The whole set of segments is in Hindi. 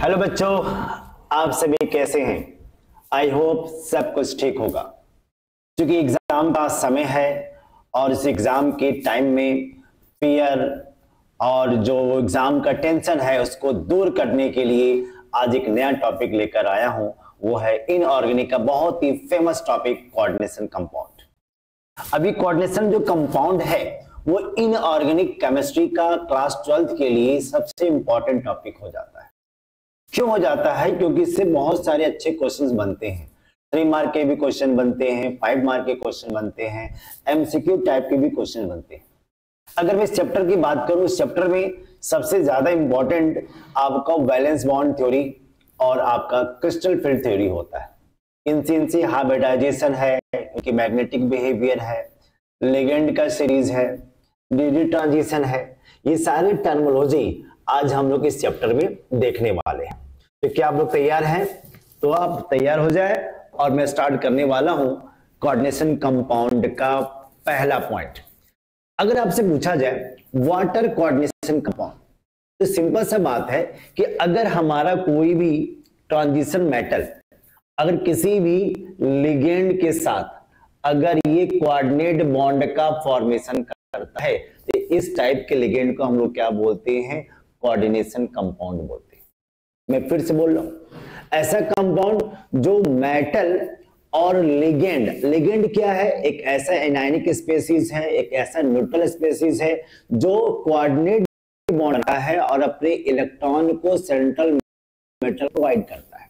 हेलो बच्चों, आप सभी कैसे हैं? आई होप सब कुछ ठीक होगा। क्योंकि एग्जाम का समय है और इस एग्जाम के टाइम में फियर और जो एग्जाम का टेंशन है उसको दूर करने के लिए आज एक नया टॉपिक लेकर आया हूं। वो है इनऑर्गेनिक का बहुत ही फेमस टॉपिक कोऑर्डिनेशन कंपाउंड। अभी कोऑर्डिनेशन जो कंपाउंड है वो इनऑर्गेनिक केमिस्ट्री का क्लास 12th के लिए सबसे इंपॉर्टेंट टॉपिक हो जाता है। क्यों हो जाता है? क्योंकि इससे बहुत सारे अच्छे क्वेश्चंस बनते हैं। 3 मार्क के भी क्वेश्चन बनते हैं, 5 मार्क के क्वेश्चन बनते हैं, एमसीक्यू टाइप के भी क्वेश्चन बनते हैं। अगर मैं इस चैप्टर की बात करूं, इस चैप्टर में सबसे ज्यादा इंपॉर्टेंट आपका वैलेंस बॉन्ड थ्योरी और आपका क्रिस्टल फील्ड थ्योरी होता है। इनसे हाइब्रिडाइजेशन है, इनकी मैग्नेटिक बिहेवियर है, लिगेंड का सीरीज है, डी ट्रांजिशन है। ये सारी टर्मिनोलॉजी आज हम लोग इस चैप्टर में देखने वाले हैं। तो क्या आप लोग तैयार हैं? तो आप तैयार हो जाए और मैं स्टार्ट करने वाला हूं कोऑर्डिनेशन कंपाउंड का पहला पॉइंट। अगर आपसे पूछा जाए व्हाट आर कोऑर्डिनेशन कंपाउंड, तो सिंपल सा बात है कि अगर हमारा कोई भी ट्रांजिशन मेटल अगर किसी भी लिगेंड के साथ अगर ये कोऑर्डिनेट बॉन्ड का फॉर्मेशन करता है तो इस टाइप के लिगेंड को हम लोग क्या बोलते हैं? कोऑर्डिनेशन कंपाउंड बोलते हैं। मैं फिर से बोल रहा हूं, ऐसा कंपाउंड जो मेटल और लिगेंड क्या है? एक ऐसा एनायनिक स्पेसीज है, एक ऐसा न्यूट्रल स्पेसीज है जो कोऑर्डिनेट बॉन्ड रखता है और अपने इलेक्ट्रॉन को सेंट्रल मेटल प्रोवाइड करता है।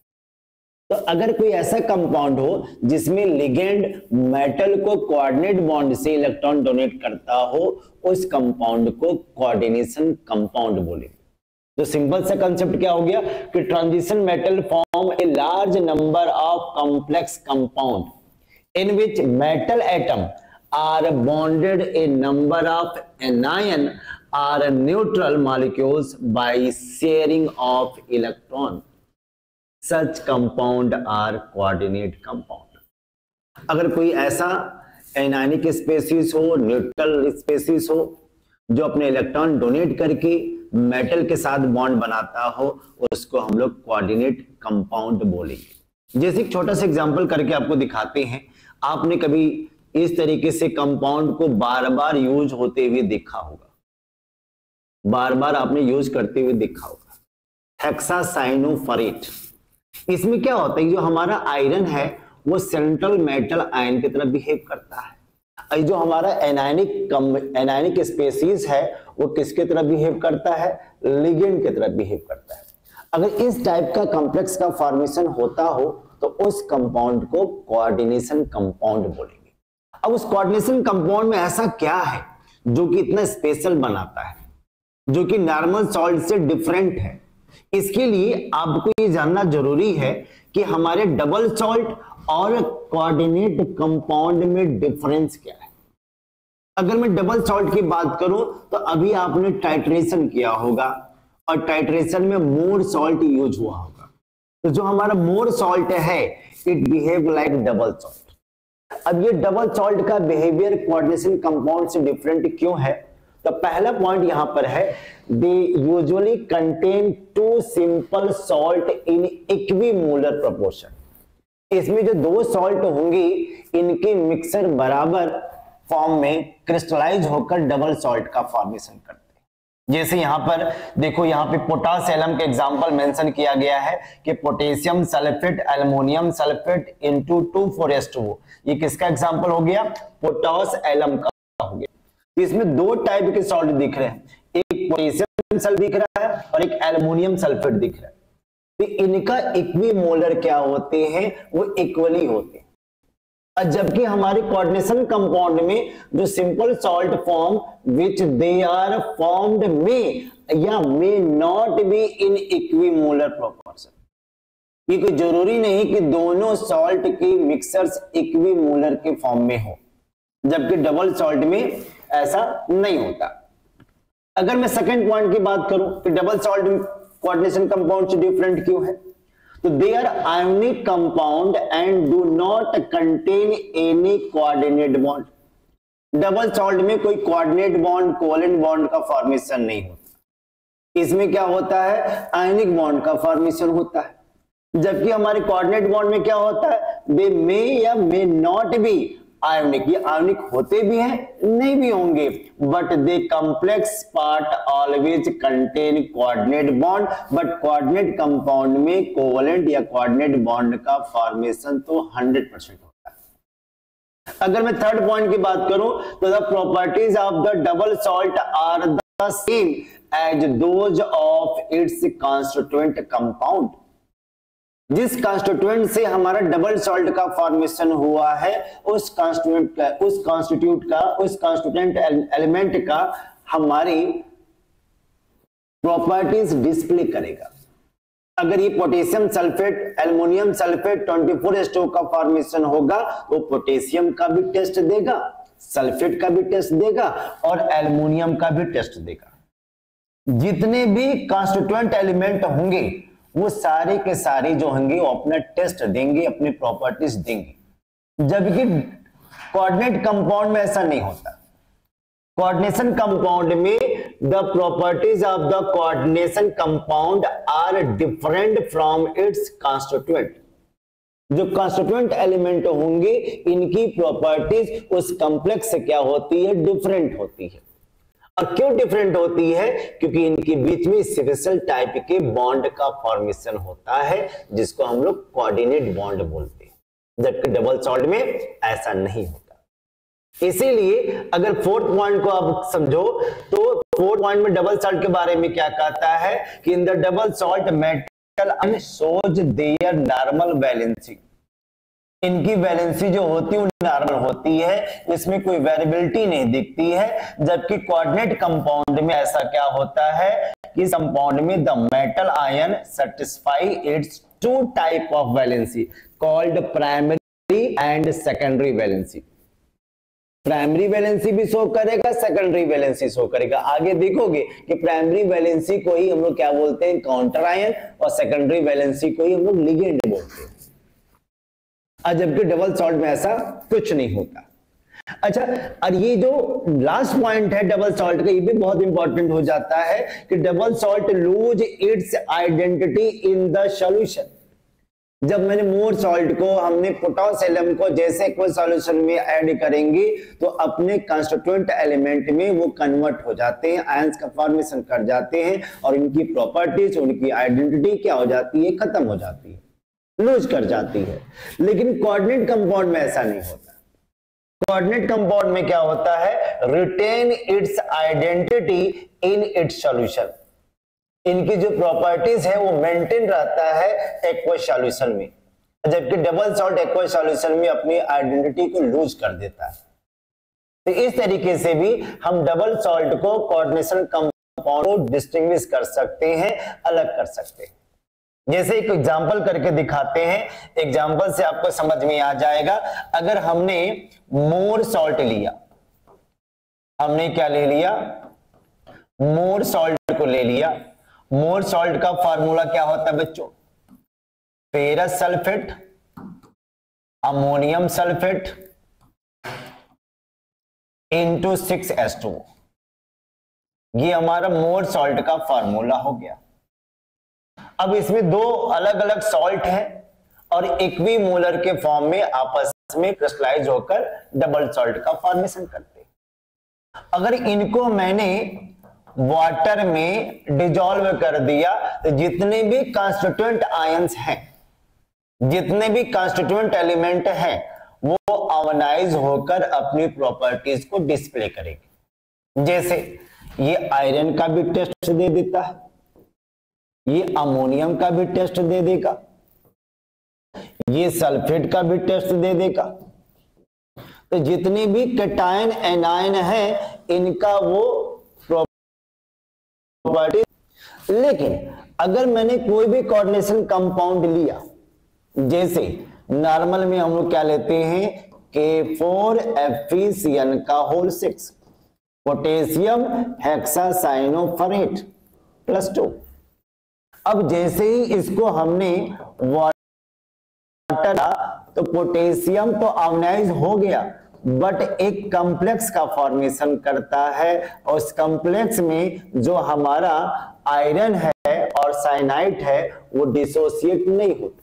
तो अगर कोई ऐसा कंपाउंड हो जिसमें लिगेंड मेटल को कोऑर्डिनेट बॉन्ड से इलेक्ट्रॉन डोनेट करता हो, उस कंपाउंड को कोऑर्डिनेशन कंपाउंड बोलेंगे। तो सिंपल सा कंसेप्ट क्या हो गया कि transition metal form a large number of complex compound in which metal atom are bonded a number of anion or neutral molecules by sharing of electron. Such compound are coordinate compound. अगर कोई ऐसा एनायनिक स्पेसीज हो, न्यूट्रल स्पेसीज हो जो अपने इलेक्ट्रॉन डोनेट करके मेटल के साथ बॉन्ड बनाता हो, उसको हम लोग कोऑर्डिनेट कंपाउंड बोलेंगे। जैसे एक छोटा सा एग्जांपल करके आपको दिखाते हैं। आपने कभी इस तरीके से कंपाउंड को बार बार यूज होते हुए देखा होगा, बार बार आपने यूज करते हुए देखा होगा, हेक्सासाइनोफरेट। इसमें क्या होता है, जो हमारा आयरन है वो सेंट्रल मेटल आयन की तरह बिहेव करता है। जो हमारा एनायनिक स्पेसीज है वो किसके तरह बिहेव करता है? लिगेंड की तरह बिहेव करता है। अगर इस टाइप का कॉम्प्लेक्स का फॉर्मेशन होता हो तो उस कंपाउंड को कोऑर्डिनेशन कंपाउंड बोलेंगे। अब उस कोऑर्डिनेशन कंपाउंड में ऐसा क्या है जो कि इतना स्पेशल बनाता है, जो कि नॉर्मल सॉल्ट से डिफरेंट है? इसके लिए आपको ये जानना जरूरी है कि हमारे डबल सॉल्ट और कोऑर्डिनेट कंपाउंड में डिफरेंस क्या है। अगर मैं डबल सॉल्ट की बात करूं तो अभी आपने टाइट्रेशन किया होगा और टाइट्रेशन में मोर सॉल्ट यूज हुआ होगा। तो जो हमारा मोर सॉल्ट है it behave like double salt. अब ये डबल सॉल्ट का बिहेवियर कोऑर्डिनेशन कंपाउंड से डिफरेंट क्यों है? तो पहला पॉइंट यहां पर है, they usually contain 2 simple salt in equimolar proportion. इसमें जो 2 सॉल्ट होंगी इनके मिक्सर बराबर फॉर्म में क्रिस्टलाइज होकर डबल सॉल्ट का फॉर्मेशन करते हैं। जैसे यहां पर देखो, यहां पे पोटास एलम का एग्जांपल मेंशन किया गया है कि potassium sulphate aluminium sulphate into 2,4H2O। ये किसका एग्जांपल हो गया? पोटास एलम का हो गया। इसमें 2 टाइप के सॉल्ट दिख रहे हैं, एक पोटेशियम सल्फेट दिख रहा है और एक एल्युमिनियम सल्फेट दिख रहा है। तो इनका इक्विमोलर क्या होते हैं? वो इक्वली होते हैं। और जबकि हमारे कोऑर्डिनेशन कंपाउंड में जो simple salt form which they are formed में या may not be in equimolar proportion. ये कोई जरूरी नहीं कि दोनों सॉल्ट की मिक्सर्स इक्विमोलर के फॉर्म में हो, जबकि डबल सॉल्ट में ऐसा नहीं होता। अगर मैं सेकंड पॉइंट की बात करूं कि डबल सॉल्ट कोऑर्डिनेशन कंपाउंड से डिफरेंट क्यों है, तो they are ionic compound and do not contain any coordinate bond. Double salt में कोई कोऑर्डिनेट बॉन्ड, कोवेलेंट बॉन्ड का फॉर्मेशन नहीं होता। इसमें क्या होता है, आयनिक बॉन्ड का फॉर्मेशन होता है, जबकि हमारे कोऑर्डिनेट बॉन्ड में क्या होता है, दे मे या मे नॉट बी आयोनिक, ये आयोनिक होते भी हैं नहीं भी होंगे, but they complex part always contain coordinate bond, but coordinate compound में कोवलेंट या कोऑर्डिनेट बॉन्ड का फॉर्मेशन तो 100% होता है। अगर मैं थर्ड पॉइंट की बात करूं तो the properties of the double salt are the same as those of its constituent compound. जिस कॉन्स्टिट्यूएंट से हमारा डबल सॉल्ट का फॉर्मेशन हुआ है उस कॉन्स्टिट्यूएंट एलिमेंट का हमारी प्रॉपर्टीज डिस्प्ले करेगा। अगर ये potassium sulphate aluminium sulphate 24H2O का फॉर्मेशन होगा वो पोटेशियम का भी टेस्ट देगा, सल्फेट का भी टेस्ट देगा और एल्युमिनियम का भी टेस्ट देगा। जितने भी कॉन्स्टिट्यूएंट एलिमेंट होंगे वो सारे के सारे जो होंगे वो अपना टेस्ट देंगे, अपनी प्रॉपर्टीज देंगे, जबकि कोऑर्डिनेट कंपाउंड में ऐसा नहीं होता। कोऑर्डिनेशन कंपाउंड में the properties of the coordination compound are different from its constituent. जो कॉन्स्टिट्यूएंट एलिमेंट होंगे इनकी प्रॉपर्टीज उस कॉम्प्लेक्स से क्या होती है, डिफरेंट होती है। और क्यों डिफरेंट होती है, क्योंकि इनके बीच में स्पेशल टाइप के बॉन्ड का फॉर्मेशन होता है जिसको हम लोग कोऑर्डिनेट बॉन्ड बोलते हैं, जबकि डबल सॉल्ट में ऐसा नहीं होता। इसीलिए अगर फोर्थ पॉइंट को आप समझो तो फोर्थ पॉइंट में डबल सॉल्ट के बारे में क्या कहता है कि in the double salt metal ion shows there normal valency. इनकी वैलेंसी जो होती है नॉर्मल होती है, इसमें कोई वेरिएबिलिटी नहीं दिखती है, जबकि कोऑर्डिनेट कंपाउंड में ऐसा क्या होता है कि कंपाउंड में the metal ion satisfy its two type of valency called primary and secondary valency. Primary valency भी शो करेगा, सेकेंडरी वैलेंसी शो करेगा। आगे देखोगे कि प्राइमरी वैलेंसी को ही हम लोग क्या बोलते हैं, काउंटर आयन, और सेकेंडरी वैलेंसी को ही हम लोग लिगेंड बोलते हैं, जबकि डबल सॉल्ट में ऐसा कुछ नहीं होता। अच्छा, और ये जो लास्ट पॉइंट है डबल सॉल्ट का, ये भी बहुत इंपॉर्टेंट हो जाता है कि double salt lose its identity in the solution. जब मैंने मोर सॉल्ट को हमने पोटेशियम को जैसे कोई सॉल्यूशन में ऐड करेंगे तो अपने कंस्टिट्यूएंट एलिमेंट में वो कन्वर्ट हो जाते हैं, आयंस का फॉर्मेशन कर जाते हैं और इनकी प्रॉपर्टीज, उनकी आइडेंटिटी क्या हो जाती है, खत्म हो जाती है, लूज कर जाती है। लेकिन कोऑर्डिनेट कंपाउंड में ऐसा नहीं होता। कोऑर्डिनेट कंपाउंड में क्या होता है, retain its identity in its solution. इनकी जो प्रॉपर्टीज है वो मेंटेन रहता है एक्वस सॉल्यूशन में, जबकि डबल सॉल्ट एक्वस सॉल्यूशन में अपनी आइडेंटिटी को लूज कर देता है। तो इस तरीके से भी हम डबल सॉल्ट को कोऑर्डिनेशन कंपाउंड को डिस्टिंग्विश कर सकते हैं, अलग कर सकते हैं। जैसे एक एग्जांपल करके दिखाते हैं, एग्जांपल से आपको समझ में आ जाएगा। अगर हमने मोर सॉल्ट लिया, हमने क्या ले लिया, मोर सॉल्ट को ले लिया। मोर सॉल्ट का फार्मूला क्या होता है बच्चों, ferrous sulphate, ammonium sulphate into 6H2। ये हमारा मोर सॉल्ट का फार्मूला हो गया। अब इसमें दो अलग अलग सॉल्ट हैं और इक्विमोलर के फॉर्म में आपस में क्रिस्टलाइज होकर डबल सॉल्ट का फॉर्मेशन करते हैं। अगर इनको मैंने वाटर में डिजोल्व कर दिया तो जितने भी कॉन्स्टिट्यूएंट आयंस हैं, जितने भी कॉन्स्टिट्यूएंट एलिमेंट हैं, वो आयनाइज होकर अपनी प्रॉपर्टीज को डिस्प्ले करेंगे। जैसे ये आयरन का भी टेस्ट दे देता है, ये अमोनियम का भी टेस्ट दे देगा, ये सल्फेट का भी टेस्ट दे देगा। तो जितने भी कैटायन एनायन हैं इनका वो प्रॉपर्टी। लेकिन अगर मैंने कोई भी कोऑर्डिनेशन कंपाउंड लिया, जैसे नॉर्मल में हम लोग क्या लेते हैं, K4FeCN का होल 6, पोटेशियम हेक्सासाइनोफरेट +2। अब जैसे ही इसको हमने वाटर तो पोटेशियम तो आयोनाइज हो गया, बट एक कॉम्प्लेक्स का फॉर्मेशन करता है और उस कॉम्प्लेक्स में जो हमारा आयरन है और साइनाइड है वो डिसोसिएट नहीं होता।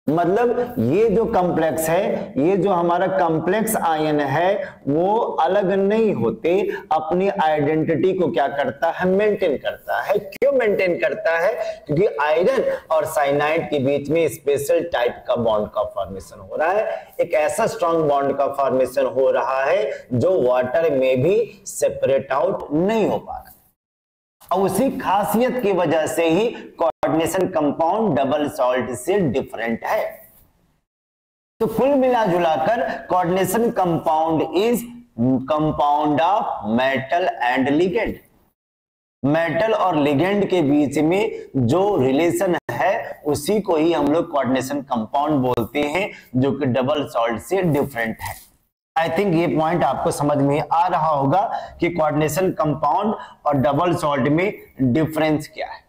मतलब ये जो कॉम्प्लेक्स है, ये जो हमारा कॉम्प्लेक्स आयन है वो अलग नहीं होते, अपनी आइडेंटिटी को क्या करता है, मेंटेन करता है। क्यों मेंटेन करता है? क्योंकि आयरन और साइनाइड के बीच में स्पेशल टाइप का बॉन्ड का फॉर्मेशन हो रहा है, एक ऐसा स्ट्रॉन्ग बॉन्ड का फॉर्मेशन हो रहा है जो वाटर में भी सेपरेट आउट नहीं हो पा रहा। और उसी खासियत की वजह से ही कोऑर्डिनेशन कंपाउंड डबल सॉल्ट से डिफरेंट है। तो कुल मिला जुलाकर coordination compound is compound of metal and ligand. Metal और लिगेंड के बीच में जो रिलेशन है उसी को ही हम लोग कोऑर्डिनेशन कंपाउंड बोलते हैं, जो कि डबल सॉल्ट से डिफरेंट है। आई थिंक ये पॉइंट आपको समझ में आ रहा होगा कि कोऑर्डिनेशन कंपाउंड और डबल सॉल्ट में डिफरेंस क्या है।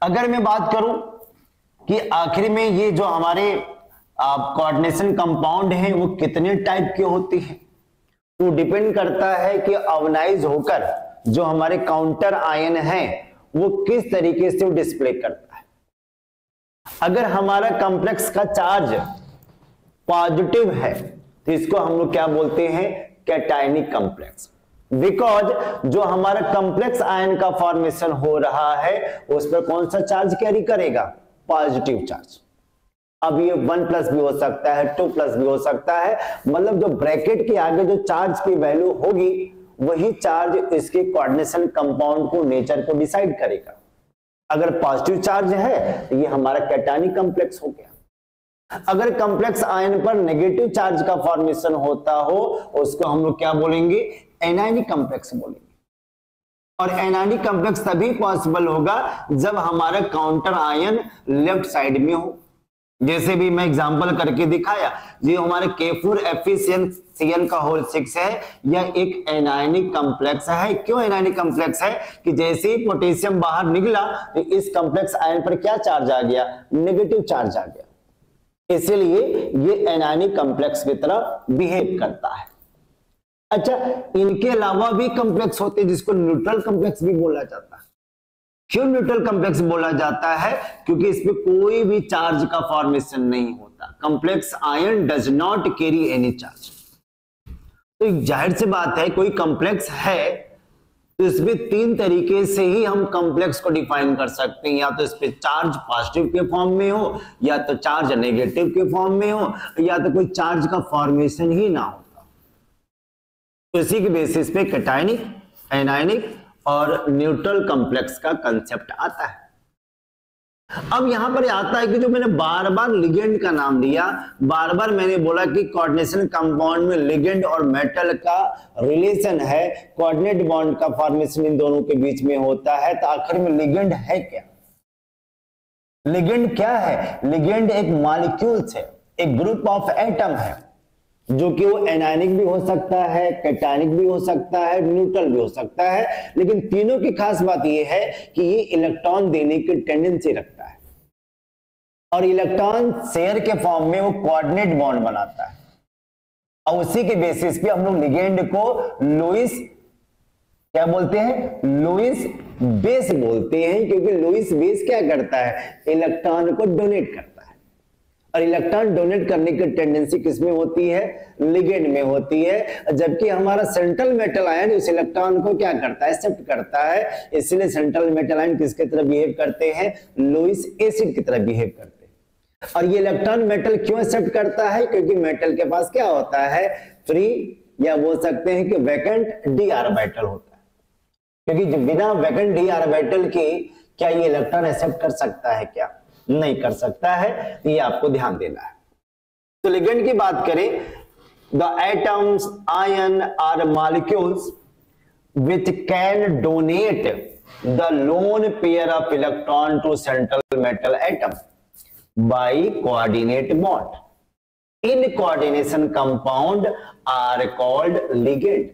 अगर मैं बात करूं कि आखिर में ये जो हमारे कोऑर्डिनेशन कंपाउंड हैं वो कितने टाइप के होते हैं, तो डिपेंड करता है कि आयोनाइज होकर जो हमारे काउंटर आयन है वो किस तरीके से डिस्प्ले करता है। अगर हमारा कॉम्प्लेक्स का चार्ज पॉजिटिव है तो इसको हम लोग क्या बोलते हैं, कैटायनिक कॉम्प्लेक्स। बिकॉज जो हमारा कॉम्प्लेक्स आयन का फॉर्मेशन हो रहा है उस पर कौन सा चार्ज कैरी करेगा, पॉजिटिव चार्ज। अब ये 1+ भी हो सकता है, 2+ भी हो सकता है, मतलब जो ब्रैकेट के आगे जो चार्ज की वैल्यू होगी वही चार्ज इसके कोऑर्डिनेशन कंपाउंड को, नेचर को डिसाइड करेगा। अगर पॉजिटिव चार्ज है तो ये हमारा कैटायनिक कॉम्प्लेक्स हो गया। अगर कॉम्प्लेक्स आयन पर नेगेटिव चार्ज का फॉर्मेशन होता हो उसको हम लोग क्या बोलेंगे, एनायनिक कॉम्प्लेक्स बोलेंगे। और एनायनिक कॉम्प्लेक्स तभी पॉसिबल होगा जब हमारा काउंटर आयन लेफ्ट साइड में हो। जैसे भी मैं एग्जांपल करके दिखाया, ये हमारे K4FeCN का होल 6 है, यह एक एनायनिक कॉम्प्लेक्स है। क्यों एनायनिक कॉम्प्लेक्स है कि जैसे ही पोटेशियम बाहर निकला तो इस कॉम्प्लेक्स आयन पर क्या चार्ज आ गया, नेगेटिव चार्ज आ गया, इसलिए ये एनायनिक कॉम्प्लेक्स की तरह बिहेव करता है। अच्छा, इनके अलावा भी कॉम्प्लेक्स होते हैं जिसको न्यूट्रल कॉम्प्लेक्स भी बोला जाता है। क्यों न्यूट्रल कॉम्प्लेक्स बोला जाता है? क्योंकि इसमें कोई भी चार्ज का फॉर्मेशन नहीं होता। Complex ion does not carry any charge. तो जाहिर सी बात है, कोई कॉम्प्लेक्स है तो इसमें 3 तरीके से ही हम कॉम्प्लेक्स को डिफाइन कर सकते हैं, या तो इस पे चार्ज पॉजिटिव के फॉर्म में हो, या तो चार्ज नेगेटिव के फॉर्म में हो, या तो कोई चार्ज का फॉर्मेशन ही ना होता। तो इसी के बेसिस पे कैटायनिक, एनायनिक और न्यूट्रल कॉम्प्लेक्स का कंसेप्ट आता है। अब यहां पर आता है कि जो मैंने बार बार लिगेंड का नाम लिया, बार बार मैंने बोला कि कोऑर्डिनेशन कंपाउंड में लिगेंड और मेटल का रिलेशन है, कोऑर्डिनेट बॉन्ड का फॉर्मेशन इन दोनों के बीच में होता है। तो आखिर में लिगेंड है क्या? लिगेंड क्या है? लिगेंड एक मॉलिक्यूल्स है, एक ग्रुप ऑफ एटम है, जो कि वो एनायनिक भी हो सकता है, कैटायनिक भी हो सकता है, न्यूट्रल भी हो सकता है, लेकिन तीनों की खास बात यह है कि ये इलेक्ट्रॉन देने की टेंडेंसी रखता है और इलेक्ट्रॉन शेयर के फॉर्म में वो कोऑर्डिनेट बॉन्ड बनाता है। और उसी के बेसिस पे हम लोग लिगेंड को लुईस क्या बोलते हैं, लुईस बेस बोलते हैं, क्योंकि लुईस बेस क्या करता है, इलेक्ट्रॉन को डोनेट करता है। और इलेक्ट्रॉन डोनेट करने की टेंडेंसी किसमें होती है, लिगेंड में होती है। जबकि हमारा सेंट्रल मेटल आयन उस इलेक्ट्रॉन को क्या करता है, एक्सेप्ट करता है। इसलिए सेंट्रल मेटल आयन किसके तरह बिहेव करते हैं, लुईस एसिड की तरह बिहेव करते हैं। और ये इलेक्ट्रॉन मेटल क्यों एक्सेप्ट करता है, क्योंकि मेटल के पास क्या होता है, फ्री या बोल सकते हैं कि वैकेंट डी ऑर्बिटल होता है। क्योंकि बिना वैकेंट डी ऑर्बिटल के क्या ये इलेक्ट्रॉन एक्सेप्ट कर सकता है, क्या नहीं कर सकता है। ये आपको ध्यान देना है। तो लिगेंड की बात करें, the atoms ion or molecules which can donate the lone pair of electron to central metal atom by coordinate bond. In coordination compound are called ligand.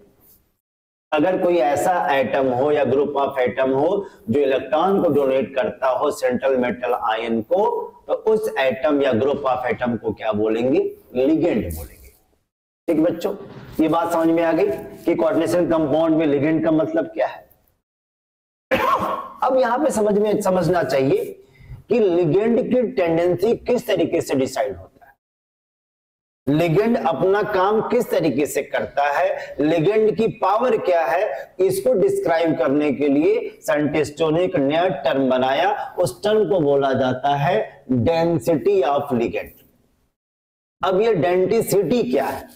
अगर कोई ऐसा एटम हो या ग्रुप ऑफ एटम हो जो इलेक्ट्रॉन को डोनेट करता हो सेंट्रल मेटल आयन को, तो उस एटम या ग्रुप ऑफ एटम को क्या बोलेंगे, लिगेंड बोलेंगे। ठीक बच्चों, ये बात समझ में आ गई कि कोऑर्डिनेशन कंपाउंड में लिगेंड का मतलब क्या है। अब यहां पे समझना चाहिए कि लिगेंड की टेंडेंसी किस तरीके से डिसाइड होता है, लिगेंड अपना काम किस तरीके से करता है, लिगेंड की पावर क्या है, इसको डिस्क्राइब करने के लिए साइंटिस्टों ने एक नया टर्म बनाया। उस टर्म को बोला जाता है डेंसिटी ऑफ लिगेंड। अब ये डेंसिटी क्या है?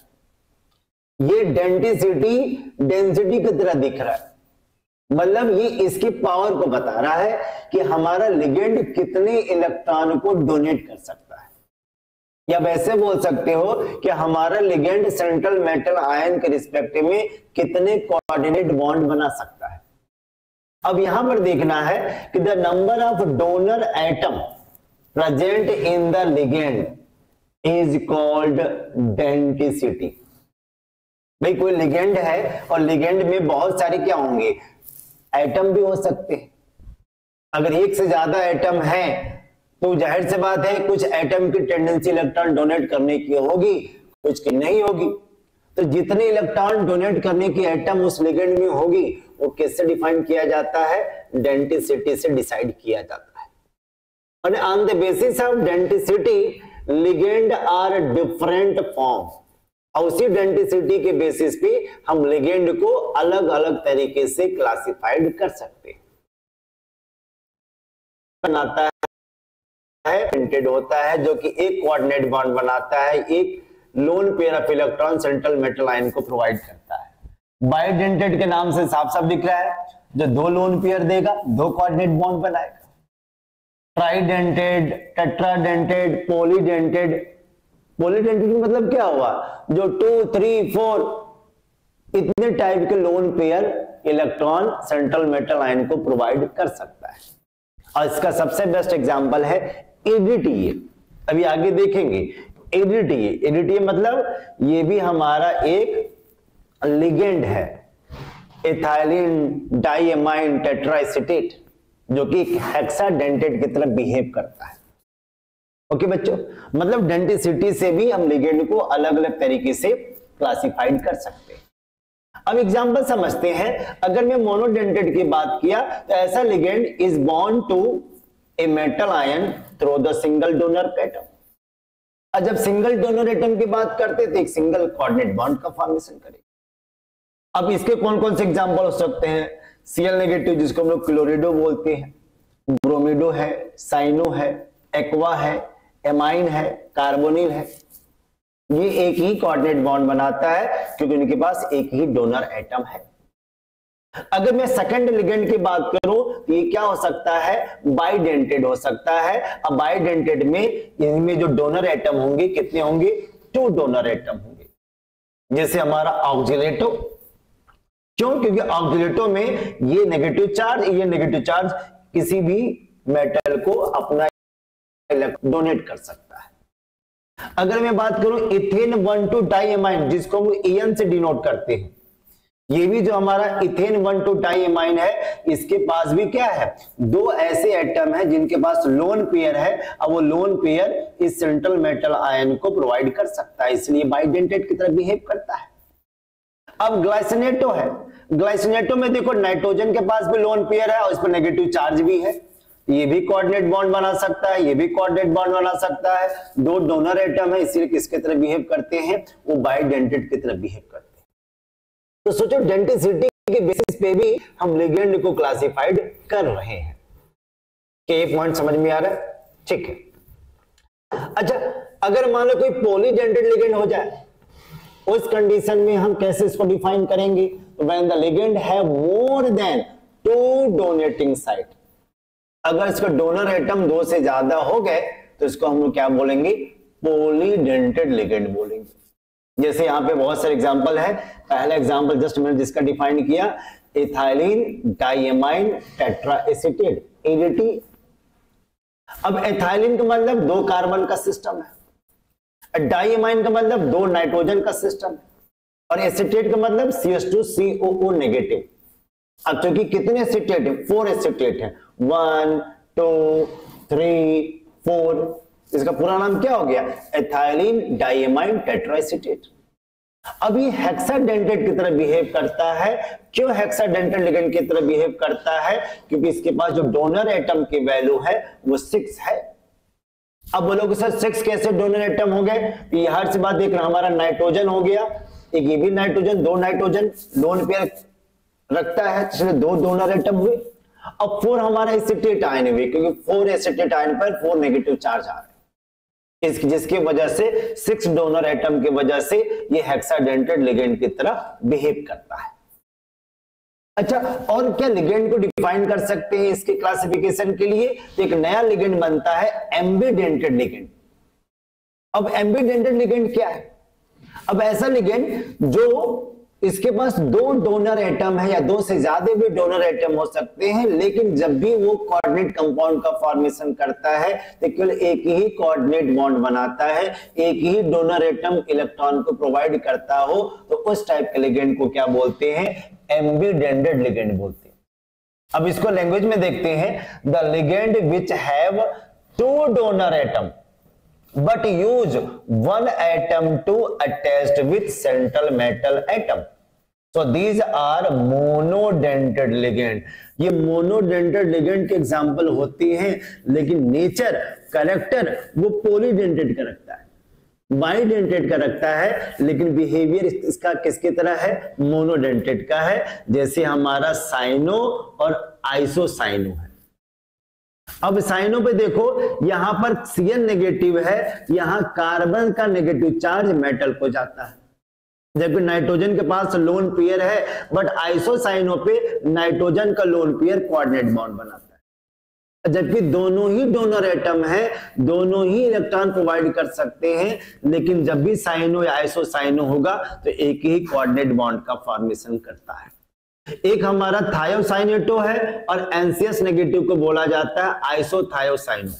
ये डेंसिटी की तरह दिख रहा है, मतलब ये इसकी पावर को बता रहा है कि हमारा लिगेंड कितने इलेक्ट्रॉन को डोनेट कर सकता है, या वैसे बोल सकते हो कि हमारा लिगेंड सेंट्रल मेटल आयन के रिस्पेक्टिव में कितने कोऑर्डिनेट बॉन्ड बना सकता है। अब यहां पर देखना है कि the number of donor atom present in the ligand is called density. भाई कोई लिगेंड है और लिगेंड में बहुत सारे क्या होंगे, एटम भी हो सकते हैं। अगर एक से ज्यादा एटम है तो जाहिर सी बात है कुछ एटम की टेंडेंसी इलेक्ट्रॉन डोनेट करने की होगी, कुछ की नहीं होगी। तो जितने इलेक्ट्रॉन डोनेट करने की एटम उस लिगेंड में होगी वो किससे डिफाइन किया जाता है, डेंसिटी से डिसाइड किया जाता है। और on the basis of density ligand are different form, और उसी डेंसिटी के बेसिस पे हम लिगेंड को अलग अलग तरीके से क्लासिफाइड कर सकते हैं। बनाता है प्रिंटेड होता है जो कि एक कोऑर्डिनेट बॉन्ड बनाता है, एक lone pair of electron central metal ion को प्रोवाइड करता है। बाइडेंटेड के नाम से साफ साफ दिख रहा है, जो दो लोन पेयर देगा दो कोऑर्डिनेट बॉन्ड बनाएगा। ट्राइडेंटेड, टेट्राडेंटेड, पॉलीडेंटेड। पॉलीडेंटेड मतलब क्या हुआ, जो 2, 3, 4 इतने टाइप के lone pair electron central metal ion को प्रोवाइड कर सकता है। और इसका सबसे बेस्ट एग्जांपल है एडीटीए। अभी आगे देखेंगे एडीटीए मतलब ये भी हमारा एक लिगेंड है, एथाइलिन डाइएमाइन टेट्राएसीटेट, जो कि हेक्साडेंटेट की तरह बिहेव करता है। ओके बच्चों, मतलब डेंसिटी से भी हम लिगेंड को अलग अलग तरीके से क्लासिफाइड कर सकते हैं। अब एग्जांपल समझते हैं। अगर मैं मोनोडेंटेड की बात किया तो ऐसा ligand is bond to a metal ion through the single donor atom. और जब सिंगल डोनर एटम की बात करते तो एक सिंगल कोऑर्डिनेट बॉन्ड का फॉर्मेशन करेगा। अब इसके कौन कौन से एग्जांपल हो सकते हैं, Cl नेगेटिव जिसको हम लोग क्लोरिडो बोलते हैं, ब्रोमिडो है, साइनो है, एक्वा है, एमाइन है, कार्बोनिल है। ये एक ही कोऑर्डिनेट बॉन्ड बनाता है क्योंकि उनके पास एक ही डोनर एटम है। अगर मैं सेकंड लिगेंड की बात करूं तो ये क्या हो सकता है, बाइडेंटेड हो सकता है। अब बाइडेंटेड में इनमें जो डोनर एटम होंगे कितने होंगे, 2 डोनर एटम होंगे। जैसे हमारा ऑक्सीलेटो, क्यों, क्योंकि ऑक्सीलेटो में ये नेगेटिव चार्ज किसी भी मेटल को अपना डोनेट कर सकता है। अगर मैं बात करूं इथेन 1,2 डाइएमाइन जिसको हम एन से डिनोट करते हैं, ये भी जो हमारा इथेन 1,2 डाइएमाइन है इसके पास भी क्या है, 2 ऐसे एटम है जिनके पास लोन पेयर है। अब वो लोन पेयर इस सेंट्रल मेटल आयन को प्रोवाइड कर सकता है, इसलिए बाइडेंटेड की तरह बिहेव करता है। अब ग्लाइसिनेटो है, ग्लाइसिनेटो में देखो नाइट्रोजन के पास भी लोन पेयर है और इस पर नेगेटिव चार्ज भी है, ये भी कोऑर्डिनेट बॉन्ड बना सकता है, ये भी कोऑर्डिनेट बॉन्ड बना सकता है। 2 डोनर एटम है इसलिए किसकी तरह बिहेव करते हैं, वो बाइडेंटेड की तरह बिहेव करते हैं। तो सोचो डेंसिटी के बेसिस पे भी हम लिगेंड को क्लासिफाइड कर रहे हैं। क्या ये पॉइंट समझ में आ रहा है, ठीक है। अच्छा, अगर मान लो कोई पॉलीडेंटेड लिगेंड हो जाए, उस कंडीशन में हम कैसे इसको डिफाइन करेंगे, तो when the ligand have more than 2 donating site. अगर इसका डोनर एटम 2 से ज्यादा हो गए तो इसको हम लोग क्या बोलेंगे, पॉलीडेंटेड लिगेंड बोलेंगे। जैसे यहाँ पे बहुत सारे एग्जांपल है। पहला एग्जांपल जस्ट मैंने जिसका डिफाइन किया, एथाइलिन डाइएमाइन टेट्राएसीटेट, एडीटी। अब एथाइलिन का मतलब 2 कार्बन का सिस्टम है, डाइएमाइन का मतलब 2 नाइट्रोजन का सिस्टम है, और एसीटेट का मतलब CH2COO नेगेटिव। अब चूंकि कितने एसीटेट है, 4 एसीटेट है, 1, 2, 3, 4, इसका पूरा नाम क्या हो गया, एथाइलिन डाइएमाइन टेट्राएसीटेट। अब ये हेक्साडेंटेट की तरह बिहेव करता है। क्यों हेक्साडेंटेट लिगेंड की तरह बिहेव करता है? क्योंकि इसके पास जो डोनर एटम की वैल्यू है वो 6 है। अब बोलोगे सर 6 कैसे डोनर एटम हो गए? तो ये हर से बात देख रहे हैं, हमारा नाइट्रोजन हो गया, एक ये भी नाइट्रोजन, 2 नाइट्रोजन लोन पेयर रखता है, इसलिए 2 डोनर एटम हुए। अब 4 हमारा एसिटेट आयन हुए, क्योंकि 4 एसिटेट आयन पर 4 नेगेटिव चार्ज आ रहे हैं, जिसकी वजह से 6 डोनर एटम की वजह से ये हेक्साडेंटेट लिगेंड की तरह बिहेव करता है। अच्छा, और क्या लिगेंड को डिफाइन कर सकते हैं इसके क्लासिफिकेशन के लिए? एक नया लिगेंड बनता है एम्बिडेंटेड लिगेंड। अब एम्बिडेंटेड लिगेंड क्या है? अब ऐसा लिगेंड जो इसके पास 2 डोनर एटम है या 2 से ज्यादा भी डोनर एटम हो सकते हैं, लेकिन जब भी वो कोऑर्डिनेट कंपाउंड का फॉर्मेशन करता है तो केवल एक ही कोऑर्डिनेट बॉन्ड बनाता है, एक ही डोनर एटम इलेक्ट्रॉन को प्रोवाइड करता हो, तो उस टाइप के लिगेंड को क्या बोलते हैं? एम्बिडेंटेड लिगेंड बोलते हैं। अब इसको लैंग्वेज में देखते हैं, the ligand which have 2 donor atom but use 1 atom to attached with central metal atom, so these are monodentate ligand। ये मोनोडेंटेड लिगेंड के एग्जांपल होती हैं, लेकिन नेचर कैरेक्टर वो पॉलीडेंटेड का रखता है, बाइडेंटेड का रखता है, लेकिन बिहेवियर इसका किसकी तरह है? मोनोडेंटेड का है, जैसे हमारा साइनो और आइसोसाइनो है। अब साइनो पे देखो, यहां पर Cn नेगेटिव है, यहां कार्बन का नेगेटिव चार्ज मेटल को जाता है, जबकि नाइट्रोजन के पास लोन पेयर है, बट आइसोसाइनो पे नाइट्रोजन का लोन पेयर कोऑर्डिनेट बॉन्ड बनाता है, जबकि दोनों ही डोनर एटम है, दोनों ही इलेक्ट्रॉन प्रोवाइड कर सकते हैं, लेकिन जब भी साइनो या आइसोसाइनो होगा तो एक ही कोऑर्डिनेट बॉन्ड का फॉर्मेशन करता है। एक हमारा थायोसाइनेटो है और एनसीएस नेगेटिव को बोला जाता है आइसोथायोसाइनो।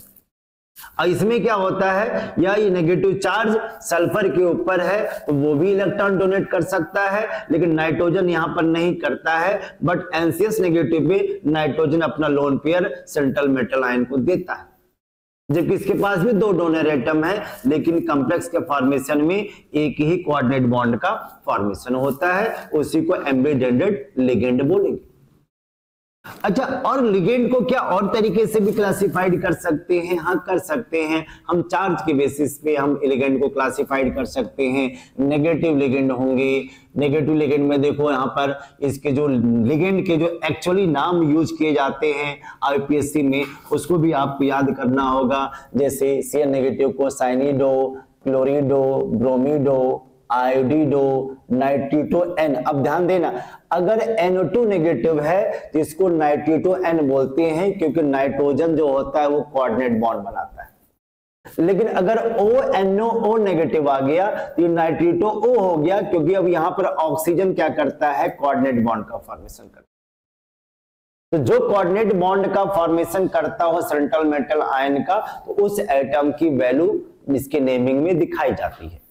और इसमें क्या होता है, या ये नेगेटिव चार्ज सल्फर के ऊपर है तो वो भी इलेक्ट्रॉन डोनेट कर सकता है, लेकिन नाइट्रोजन यहां पर नहीं करता है, बट एनसीएस नेगेटिव पे नाइट्रोजन अपना lone pair central metal ion को देता है, जबकि इसके पास भी 2 डोनर एटम है, लेकिन कॉम्प्लेक्स के फॉर्मेशन में एक ही कोऑर्डिनेट बॉन्ड का फॉर्मेशन होता है, उसी को एम्बिडेंटेड लिगेंड बोलेंगे। अच्छा, और लिगेंड को क्या और तरीके से भी क्लासिफाइड कर सकते हैं? हाँ, कर सकते हैं। हम चार्ज के बेसिस पे हम लिगेंड को क्लासिफाइड कर सकते हैं। नेगेटिव लिगेंड होंगे, नेगेटिव लिगेंड में देखो यहाँ पर इसके जो लिगेंड के जो एक्चुअली नाम यूज किए जाते हैं आईपीएससी में, उसको भी आपको याद करना होगा, जैसे Cn नेगेटिव को साइनिडो, क्लोरिडो, ब्रोमिडो, आयोडिडो, नाइट्रिटो एन। अब ध्यान देना, अगर NO2 नेगेटिव है तो इसको नाइट्रिटो एन बोलते हैं, क्योंकि नाइट्रोजन जो होता है वो कोऑर्डिनेट बॉन्ड बनाता है। लेकिन अगर ONO नेगेटिव आ गया तो ये नाइट्रिटो O हो गया, क्योंकि अब यहां पर ऑक्सीजन क्या करता है? कोऑर्डिनेट बॉन्ड का फॉर्मेशन करता है। तो जो कोऑर्डिनेट बॉन्ड का फॉर्मेशन करता हो सेंट्रल मेटल आयन का, तो उस एटम की वैल्यू इसके नेमिंग में दिखाई जाती है।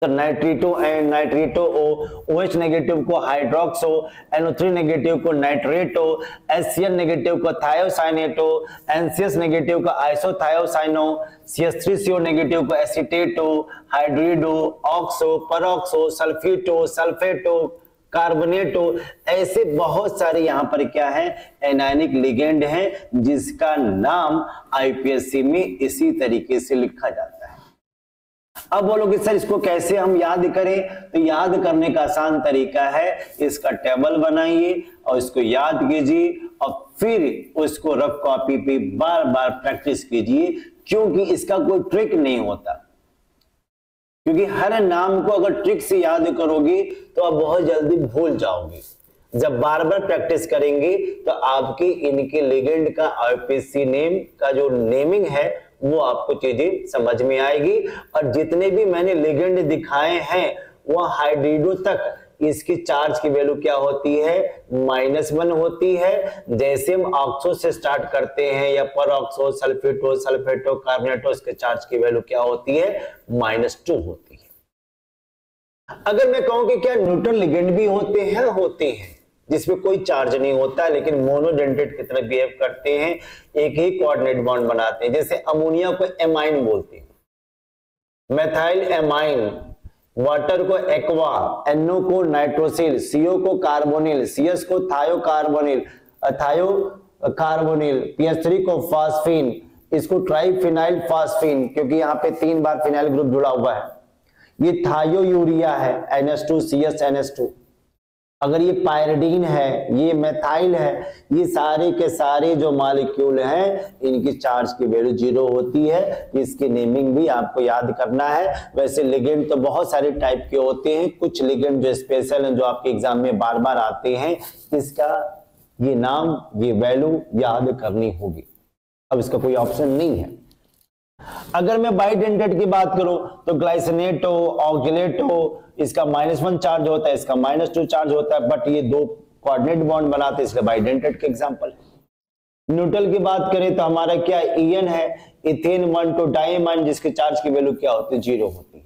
तो नाइट्रिटो एन, नाइट्रिटो ओ, OH नेगेटिव को हाइड्रोक्सो, NO3 नेगेटिव को नाइट्रेटो, HCl नेगेटिव को थायोसाइनेटो, NCS नेगेटिव को आइसोथायोसाइनो, CH3CO नेगेटिव को एसिटेटो, हाइड्रिडो, ऑक्सो, परऑक्सो, सल्फेटो, सल्फेटो, कार्बोनेटो, ऐसे बहुत सारे यहाँ पर क्या है? एनायनिक लिगेंड हैं, जिसका नाम आईपीएससी में इसी तरीके से लिखा जाता है। अब बोलोगे सर इसको कैसे हम याद करें? तो याद करने का आसान तरीका है, इसका टेबल बनाइए और इसको याद कीजिए और फिर उसको रफ कॉपी पे बार बार प्रैक्टिस कीजिए, क्योंकि इसका कोई ट्रिक नहीं होता। क्योंकि हर नाम को अगर ट्रिक से याद करोगे तो आप बहुत जल्दी भूल जाओगे। जब बार बार प्रैक्टिस करेंगे तो आपकी इनके लिगेंड का आईपीएससी नेम का जो नेमिंग है वो आपको चीजें समझ में आएगी। और जितने भी मैंने लिगेंड दिखाए हैं वो हाइड्रिडो तक इसकी चार्ज की वैल्यू क्या होती है? -1 होती है। जैसे हम ऑक्सो से स्टार्ट करते हैं या परऑक्सो, सल्फेटो, सल्फेटो, कार्बोनेटो, इसके चार्ज की वैल्यू क्या होती है? -2 होती है। अगर मैं कहूं कि क्या न्यूट्रल लिगेंड भी होते हैं जिसमें कोई चार्ज नहीं होता है, लेकिन मोनोडेंटेट की तरह बिहेव करते हैं, एक ही कोऑर्डिनेट बॉन्ड बनाते हैं। जैसे अमोनिया को एमाइन बोलते हैं, मेथाइल एमाइन, वाटर को एक्वा, NO को नाइट्रोसिल, CO को कार्बोनिल, CS को थायोकार्बोनिल, थायोकार्बोनिल, PH3 को फास्फीन, इसको ट्राइफिनाइल फास्फीन, क्योंकि यहाँ पे 3 बार फिनाइल ग्रुप जुड़ा हुआ है। ये थायो यूरिया है, NH2CSNH2। अगर ये पायरिडीन है, ये मेथाइल है, ये सारे के सारे जो मॉलिक्यूल हैं इनकी चार्ज की वैल्यू 0 होती है। इसकी नेमिंग भी आपको याद करना है। वैसे लिगेंड तो बहुत सारे टाइप के होते हैं, कुछ लिगेंड जो स्पेशल हैं जो आपके एग्जाम में बार बार आते हैं, इसका ये नाम, ये वैल्यू याद करनी होगी। अब इसका कोई ऑप्शन नहीं है। अगर मैं बाइडेंटेट की बात करूं तो ग्लाइसिनेट हो, ऑक्जिलेट हो, इसका -1 चार्ज होता है, इसका -2 चार्ज होता है, बट ये 2 कोऑर्डिनेट बॉन्ड बनाते हैं, इसलिए बाइडेंटेट के एग्जांपल। न्यूट्रल की बात करें तो हमारा क्या ईएन है, इथेन 1,2 डाइमाइन, जिसके चार्ज की वैल्यू क्या होती है, 0 होती है।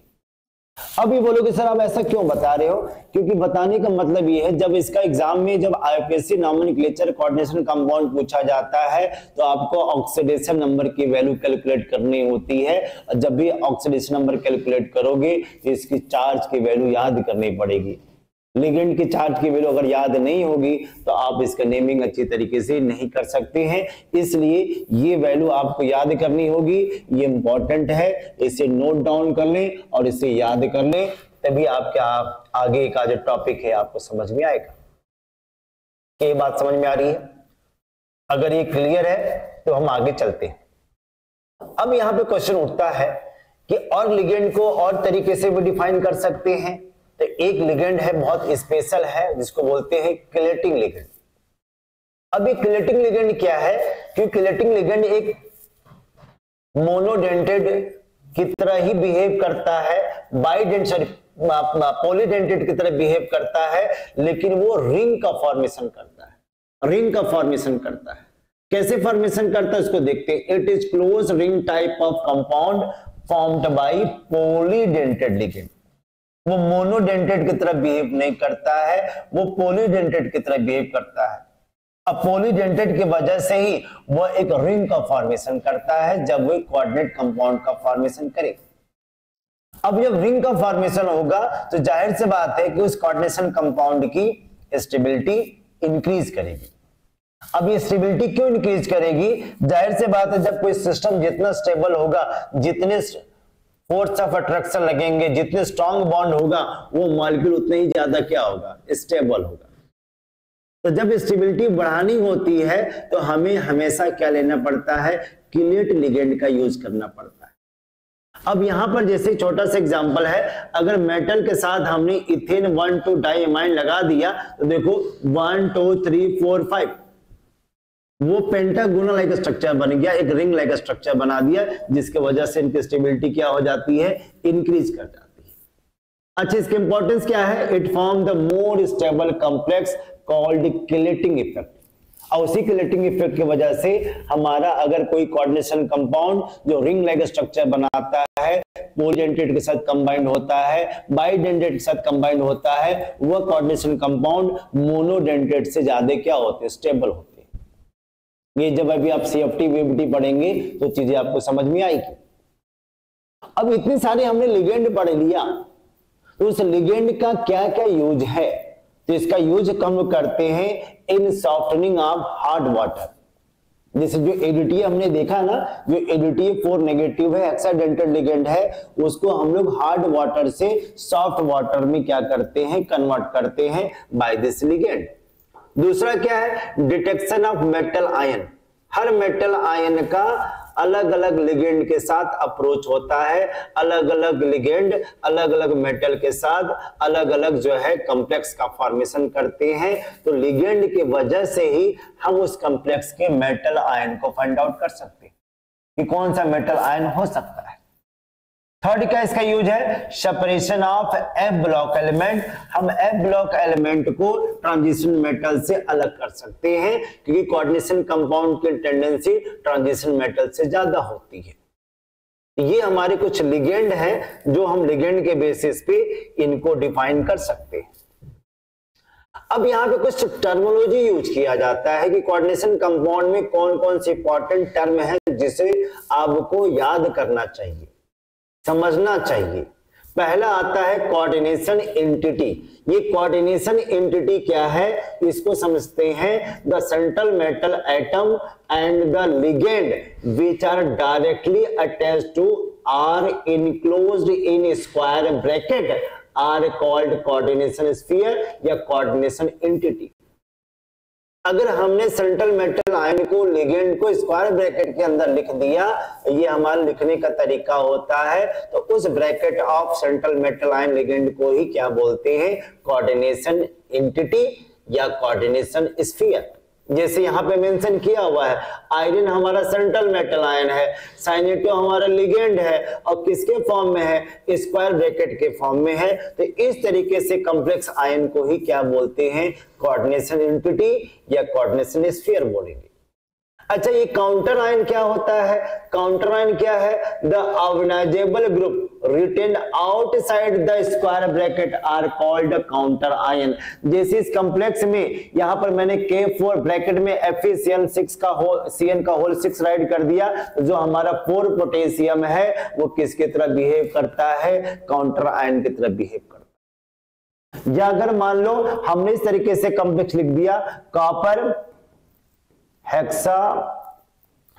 अब ये बोलोगे सर आप ऐसा क्यों बता रहे हो? क्योंकि बताने का मतलब ये है, जब इसका एग्जाम में जब आईयूपीएससी नॉमेनक्लेचर कोऑर्डिनेशन कंपाउंड पूछा जाता है तो आपको ऑक्सीडेशन नंबर की वैल्यू कैलकुलेट करनी होती है। और जब भी ऑक्सीडेशन नंबर कैलकुलेट करोगे तो इसकी चार्ज की वैल्यू याद करनी पड़ेगी। लिगेंड की चार्ज की वैल्यू अगर याद नहीं होगी तो आप इसका नेमिंग अच्छी तरीके से नहीं कर सकते हैं, इसलिए ये वैल्यू आपको याद करनी होगी। ये इंपॉर्टेंट है, इसे नोट डाउन कर लें और इसे याद कर लें, तभी आपका आगे का जो टॉपिक है आपको समझ में आएगा। ये बात समझ में आ रही है? अगर ये क्लियर है तो हम आगे चलते हैं। अब यहां पे क्वेश्चन उठता है कि और लिगेंड को और तरीके से भी डिफाइन कर सकते हैं। तो एक लिगेंड है बहुत स्पेशल है, जिसको बोलते हैं किलेटिंग लिगेंड। अब ये किलेटिंग लिगेंड क्या है? कि किलेटिंग लिगेंड एक मोनोडेंटेड की तरह ही बिहेव करता है, पॉलीडेंटेड की तरह बिहेव करता है, लेकिन वो रिंग का फॉर्मेशन करता है। रिंग का फॉर्मेशन करता है, कैसे फॉर्मेशन करता है उसको देखते हैं। It is close ring type of compound formed by polydentate ligand. वो मोनोडेंटेड की तरह बिहेव नहीं करता है, वो पॉलीडेंटेड की तरह बिहेव करता है। अब पॉलीडेंटेड की वजह से ही वो एक रिंग का फॉर्मेशन करता है जब वो कोऑर्डिनेट कंपाउंड का फॉर्मेशन करे। अब जब रिंग का फॉर्मेशन होगा तो जाहिर सी बात है कि उस कोऑर्डिनेशन कंपाउंड की स्टेबिलिटी इंक्रीज करेगी। अब ये स्टेबिलिटी क्यों इंक्रीज करेगी? जाहिर सी बात है, जब कोई सिस्टम जितना स्टेबल होगा, जितने फोर्स ऑफ अट्रैक्शन लगेंगे, जितने स्ट्रॉन्ग बॉन्ड होगा, वो मॉलिक्यूल उतने ही ज्यादा क्या होगा, स्टेबल होगा। तो जब स्टेबिलिटी बढ़ानी होती है तो हमें हमेशा क्या लेना पड़ता है, किलेट लिगेंड का यूज करना पड़ता है। अब यहां पर जैसे छोटा सा एग्जांपल है, अगर मेटल के साथ हमने इथेन 1,2 डाइमाइन लगा दिया तो देखो 1 2 3 4 5 वो पेंटागोनल लाइक स्ट्रक्चर बन गया, एक रिंग लाइक स्ट्रक्चर बना दिया, जिसके वजह से इनकी स्टेबिलिटी क्या हो जाती है, इंक्रीज कर जाती है। अच्छा, इसकी इंपॉर्टेंस क्या है? It form the more stable complex called chelating effect. और उसी किलेटिंग इफेक्ट की वजह से हमारा अगर कोई कोऑर्डिनेशन कंपाउंड जो रिंग लाइक स्ट्रक्चर बनाता है, पॉलीडेंटेड के साथ कंबाइंड होता है, बाइडेंटेड के साथ कंबाइंड होता है, वह कोऑर्डिनेशन कंपाउंड मोनोडेंटेड से ज्यादा क्या होते हैं, स्टेबल होते हैं। ये जब अभी आप सीएफटी वीएफटी पढ़ेंगे तो चीजें आपको समझ में आएगी। अब इतने सारे हमने लिगेंड पढ़ लिया, तो उस लिगेंड का क्या क्या यूज है? तो इसका यूज हम करते हैं इन सॉफ्टनिंग ऑफ हार्ड वाटर। जैसे जो एडीटी हमने देखा ना, जो एडीटी 4 नेगेटिव है, हेक्साडेंटेड लिगेंड है, उसको हम लोग हार्ड वाटर से सॉफ्ट वाटर में क्या करते हैं, कन्वर्ट करते हैं बाय दिस लिगेंड। दूसरा क्या है, detection of metal ion. Her metal ion का अलग अलग लिगेंड के साथ अप्रोच होता है, अलग अलग लिगेंड अलग अलग मेटल के साथ अलग अलग जो है कॉम्प्लेक्स का फॉर्मेशन करते हैं। तो लिगेंड की वजह से ही हम उस कॉम्प्लेक्स के मेटल आयन को फाइंड आउट कर सकते हैं कि कौन सा मेटल आयन हो सकता है। थर्ड क्या इसका यूज है, separation of F block element. हम एफ ब्लॉक एलिमेंट को ट्रांजिशन मेटल से अलग कर सकते हैं, क्योंकि कोऑर्डिनेशन कंपाउंड की टेंडेंसी ट्रांजिशन मेटल से ज्यादा होती है। ये हमारे कुछ लिगेंड हैं जो हम लिगेंड के बेसिस पे इनको डिफाइन कर सकते हैं। अब यहाँ पे कुछ टर्मिनोलॉजी यूज किया जाता है कि कोऑर्डिनेशन कंपाउंड में कौन कौन से इंपॉर्टेंट टर्म है जिसे आपको याद करना चाहिए, समझना चाहिए। पहला आता है कोऑर्डिनेशन एंटिटी। ये कोऑर्डिनेशन एंटिटी क्या है, इसको समझते हैं the central metal atom and the ligand which are directly attached to or enclosed in square bracket are called coordination sphere या कोऑर्डिनेशन एंटिटी। अगर हमने सेंट्रल मेटल आयन को लिगेंड को स्क्वायर ब्रैकेट के अंदर लिख दिया, ये हमारा लिखने का तरीका होता है, तो उस bracket of central metal ion ligand को ही क्या बोलते हैं, कोऑर्डिनेशन एंटिटी या कोऑर्डिनेशन स्फीयर। जैसे यहाँ पे मेंशन किया हुआ है, आयरन हमारा सेंट्रल मेटल आयन है, साइनेटो हमारा लिगेंड है और किसके फॉर्म में है, स्क्वायर ब्रैकेट के फॉर्म में है। तो इस तरीके से कॉम्प्लेक्स आयन को ही क्या बोलते हैं, कोऑर्डिनेशन एंटिटी या कोऑर्डिनेशन स्फीयर बोलेंगे। अच्छा, ये काउंटर आयन क्या होता है, काउंटर आयन क्या है, the organisable group retain outside the square bracket are called counter ion. जैसे इस कॉम्प्लेक्स में यहाँ पर मैंने K4 ब्रैकेट में FeCl6 का Cn का होल 6 राइट कर दिया, जो हमारा 4 पोटेशियम है वो किसकी तरह बिहेव करता है, काउंटर आयन की तरह बिहेव करता है। या अगर मान लो हमने इस तरीके से कॉम्प्लेक्स लिख दिया, कॉपर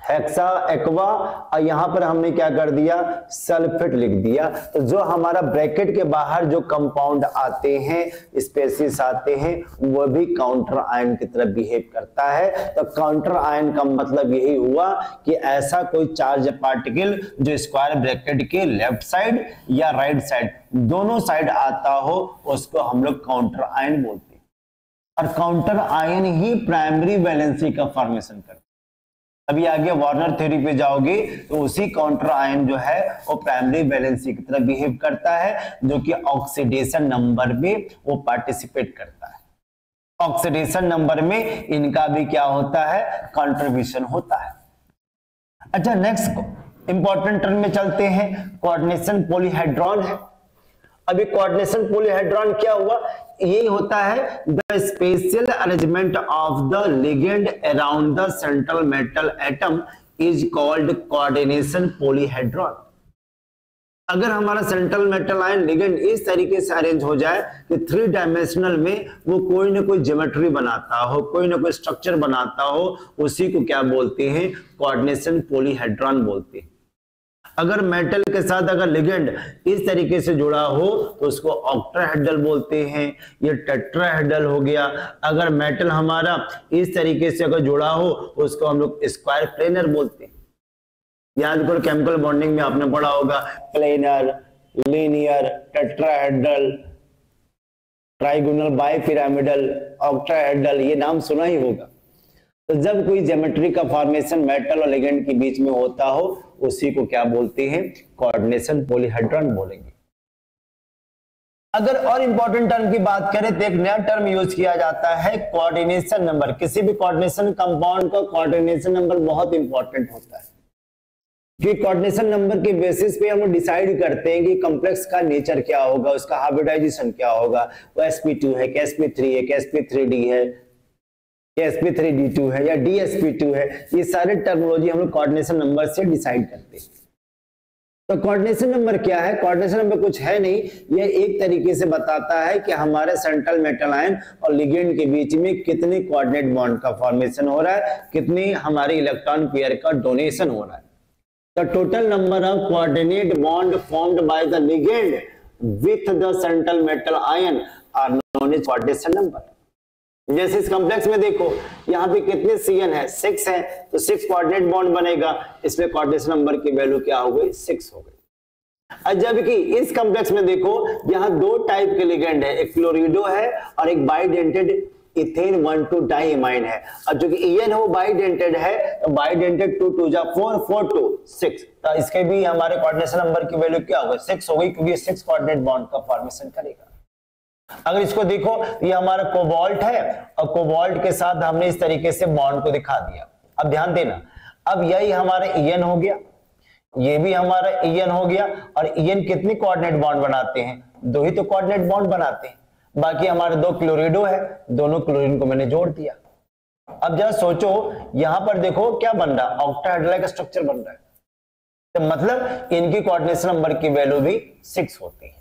हेक्सा एक्वा और यहां पर हमने क्या कर दिया, सल्फेट लिख दिया, तो जो हमारा ब्रैकेट के बाहर जो कंपाउंड आते हैं, स्पेसीज आते हैं, वो भी काउंटर आयन की तरह बिहेव करता है। तो काउंटर आयन का मतलब यही हुआ कि ऐसा कोई चार्ज पार्टिकल जो स्क्वायर ब्रैकेट के लेफ्ट साइड या राइट साइड दोनों साइड आता हो, उसको हम लोग काउंटर आयन बोलते हैं। और काउंटर आयन ही प्राइमरी वैलेंसी का फॉर्मेशन करता है। अभी आगे वार्नर थ्योरी पे जाओगे तो उसी काउंटर आयन जो है वो प्राइमरी वैलेंसी की तरह बिहेव करता है, जो कि ऑक्सीडेशन नंबर में वो पार्टिसिपेट करता है। ऑक्सीडेशन नंबर में इनका भी क्या होता है, कंट्रीब्यूशन होता है। अच्छा, नेक्स्ट इंपॉर्टेंट टर्म में चलते हैं, कोऑर्डिनेशन पॉलीहेड्रॉन है। अभी कोऑर्डिनेशन पॉलीहेड्रॉन क्या हुआ, ये होता है the spatial arrangement of the ligand around the central metal atom is called coordination polyhedron. अगर हमारा सेंट्रल मेटल आयन लिगेंड इस तरीके से अरेंज हो जाए कि 3 डायमेंशनल में वो कोई ना कोई ज्योमेट्री बनाता हो, कोई ना कोई स्ट्रक्चर बनाता हो, उसी को क्या बोलते हैं, कोऑर्डिनेशन पॉलीहेड्रॉन बोलते हैं। अगर मेटल के साथ अगर लिगेंड इस तरीके से जुड़ा हो तो उसको ऑक्टाहेड्रल बोलते हैं, ये टेट्राहेड्रल हो गया। अगर मेटल हमारा इस तरीके से अगर जुड़ा हो तो उसको हम लोग स्क्वायर प्लेनर बोलते हैं। याद करो, केमिकल बॉन्डिंग में आपने पढ़ा होगा planar, linear, tetrahedral, trigonal, bipyramidal, octahedral, ये नाम सुना ही होगा। तो जब कोई ज्योमेट्री का फॉर्मेशन मेटल और लिगेंड के बीच में होता हो, उसी को क्या बोलते हैं, कोऑर्डिनेशन पॉलीहेड्रॉन बोलेंगे। अगर और इंपॉर्टेंट टर्म की बात करें तो एक नया टर्म यूज किया जाता है, कोऑर्डिनेशन नंबर। किसी भी कोऑर्डिनेशन कंपाउंड का कोऑर्डिनेशन नंबर बहुत इंपॉर्टेंट होता है, क्योंकि कोऑर्डिनेशन नंबर के बेसिस पे हम लोग डिसाइड करते हैं कि कॉम्प्लेक्स का नेचर क्या होगा, उसका हाइब्रिडाइजेशन क्या होगा, वो sp2 है कि sp3 है कि sp3d है, sp3d2 है या dsp2 है। ये सारे टर्मिनोलॉजी हम लोग कोऑर्डिनेशन नंबर से डिसाइड करते हैं। तो कोऑर्डिनेशन नंबर क्या है, कोऑर्डिनेशन नंबर कुछ है नहीं, ये एक तरीके से बताता है कि हमारे सेंट्रल मेटल आयन और लिगेंड के बीच में कितने कोऑर्डिनेट बॉन्ड का फॉर्मेशन हो रहा है, कितने हमारे इलेक्ट्रॉन पेयर का डोनेशन हो रहा है। The total number of coordinate bond formed by the ligand with the central metal ion are known as coordination number. जैसे इस कॉम्प्लेक्स में देखो, यहाँ पे कितने Cn है, 6 है, तो 6 कोऑर्डिनेट बॉन्ड बनेगा, इसलिए कोऑर्डिनेशन नंबर की वैल्यू क्या हो गई, 6 हो गई। जबकि इस कॉम्प्लेक्स में देखो, यहाँ 2 टाइप के लिगेंड है, एक क्लोरिडो है और एक बाइडेंटेड इथेन 1,2 डाइमाइन है। और जो कि En है वो बाइडेंटेड है, तो बाइडेंटेड 2 2 जा 4 4 2 6, तो इसके भी हमारे कोऑर्डिनेशन नंबर की वैल्यू क्या हो गई, 6 हो गई, क्योंकि 6 कोऑर्डिनेट बॉन्ड का फॉर्मेशन करेगा। अगर इसको देखो, ये हमारा कोबाल्ट है और कोबाल्ट के साथ हमने इस तरीके से बॉन्ड को दिखा दिया। अब ध्यान देना, अब यही हमारा En हो गया, ये भी हमारा En हो गया, और En कितने कोऑर्डिनेट बॉन्ड बनाते हैं, 2 ही तो कोऑर्डिनेट बॉन्ड बनाते हैं। बाकी हमारे 2 क्लोरिडो है, दोनों क्लोरीन को मैंने जोड़ दिया। अब जरा सोचो, यहां पर देखो क्या बन रहा है, ऑक्टाहेड्रल का स्ट्रक्चर बन रहा है, तो मतलब इनकी कोऑर्डिनेशन नंबर की वैल्यू भी 6 होती है।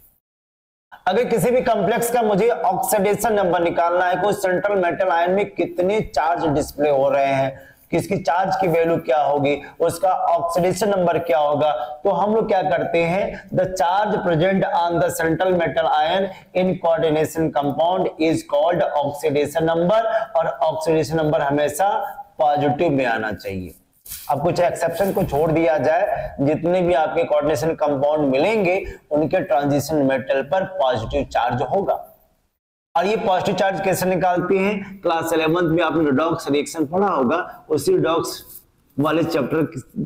अगर किसी भी कॉम्प्लेक्स का मुझे ऑक्सीडेशन नंबर निकालना है, कोई सेंट्रल मेटल आयन में कितने चार्ज डिस्प्ले हो रहे हैं, किसकी चार्ज की वैल्यू क्या होगी, उसका ऑक्सीडेशन नंबर क्या होगा, तो हम लोग क्या करते हैं, the charge present on the central metal ion in coordination compound is called oxidation number, और ऑक्सीडेशन नंबर हमेशा पॉजिटिव में आना चाहिए। अब कुछ एक्सेप्शन को छोड़ दिया जाए, जितने भी आपके कोऑर्डिनेशन कंपाउंड मिलेंगे उनके ट्रांजिशन मेटल पर पॉजिटिव चार्ज होगा। और ये पॉजिटिव चार्ज कैसे निकालते हैं, क्लास 11th में आपने रिडॉक्स रिएक्शन पढ़ा होगा, उसी रिडॉक्स वाले चैप्टर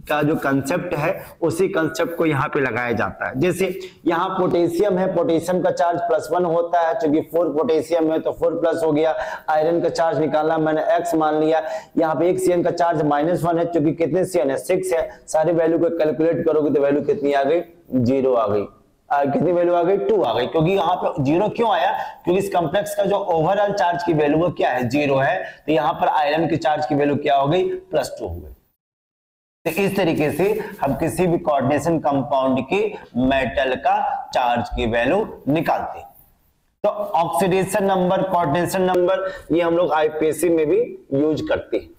का जो कंसेप्ट है उसी कंसेप्ट को यहाँ पे लगाया जाता है। जैसे यहाँ पोटेशियम है, पोटेशियम का चार्ज +1 होता है, क्योंकि 4 पोटेशियम है तो 4+ हो गया। आयरन का चार्ज निकालना, मैंने X मान लिया। यहाँ पे एक CN का चार्ज -1 है, क्योंकि कितने CN है, 6 है। सारी वैल्यू को कैलकुलेट करोगे तो वैल्यू कितनी आ गई, 0 आ गई। कितनी वैल्यू आ गई, 2 आ गई। क्योंकि यहाँ पे 0 क्यों आया, क्योंकि इस कॉम्प्लेक्स का जो ओवरऑल चार्ज की वैल्यू वो क्या है, 0 है, तो यहाँ पर आयरन की चार्ज की वैल्यू क्या हो गई, +2 हो गई। तो इस तरीके से हम किसी भी कोऑर्डिनेशन कंपाउंड के मेटल का चार्ज की वैल्यू निकालते हैं। तो ऑक्सीडेशन नंबर, कोऑर्डिनेशन नंबर, ये हम लोग आईपीएससी में भी यूज करते हैं।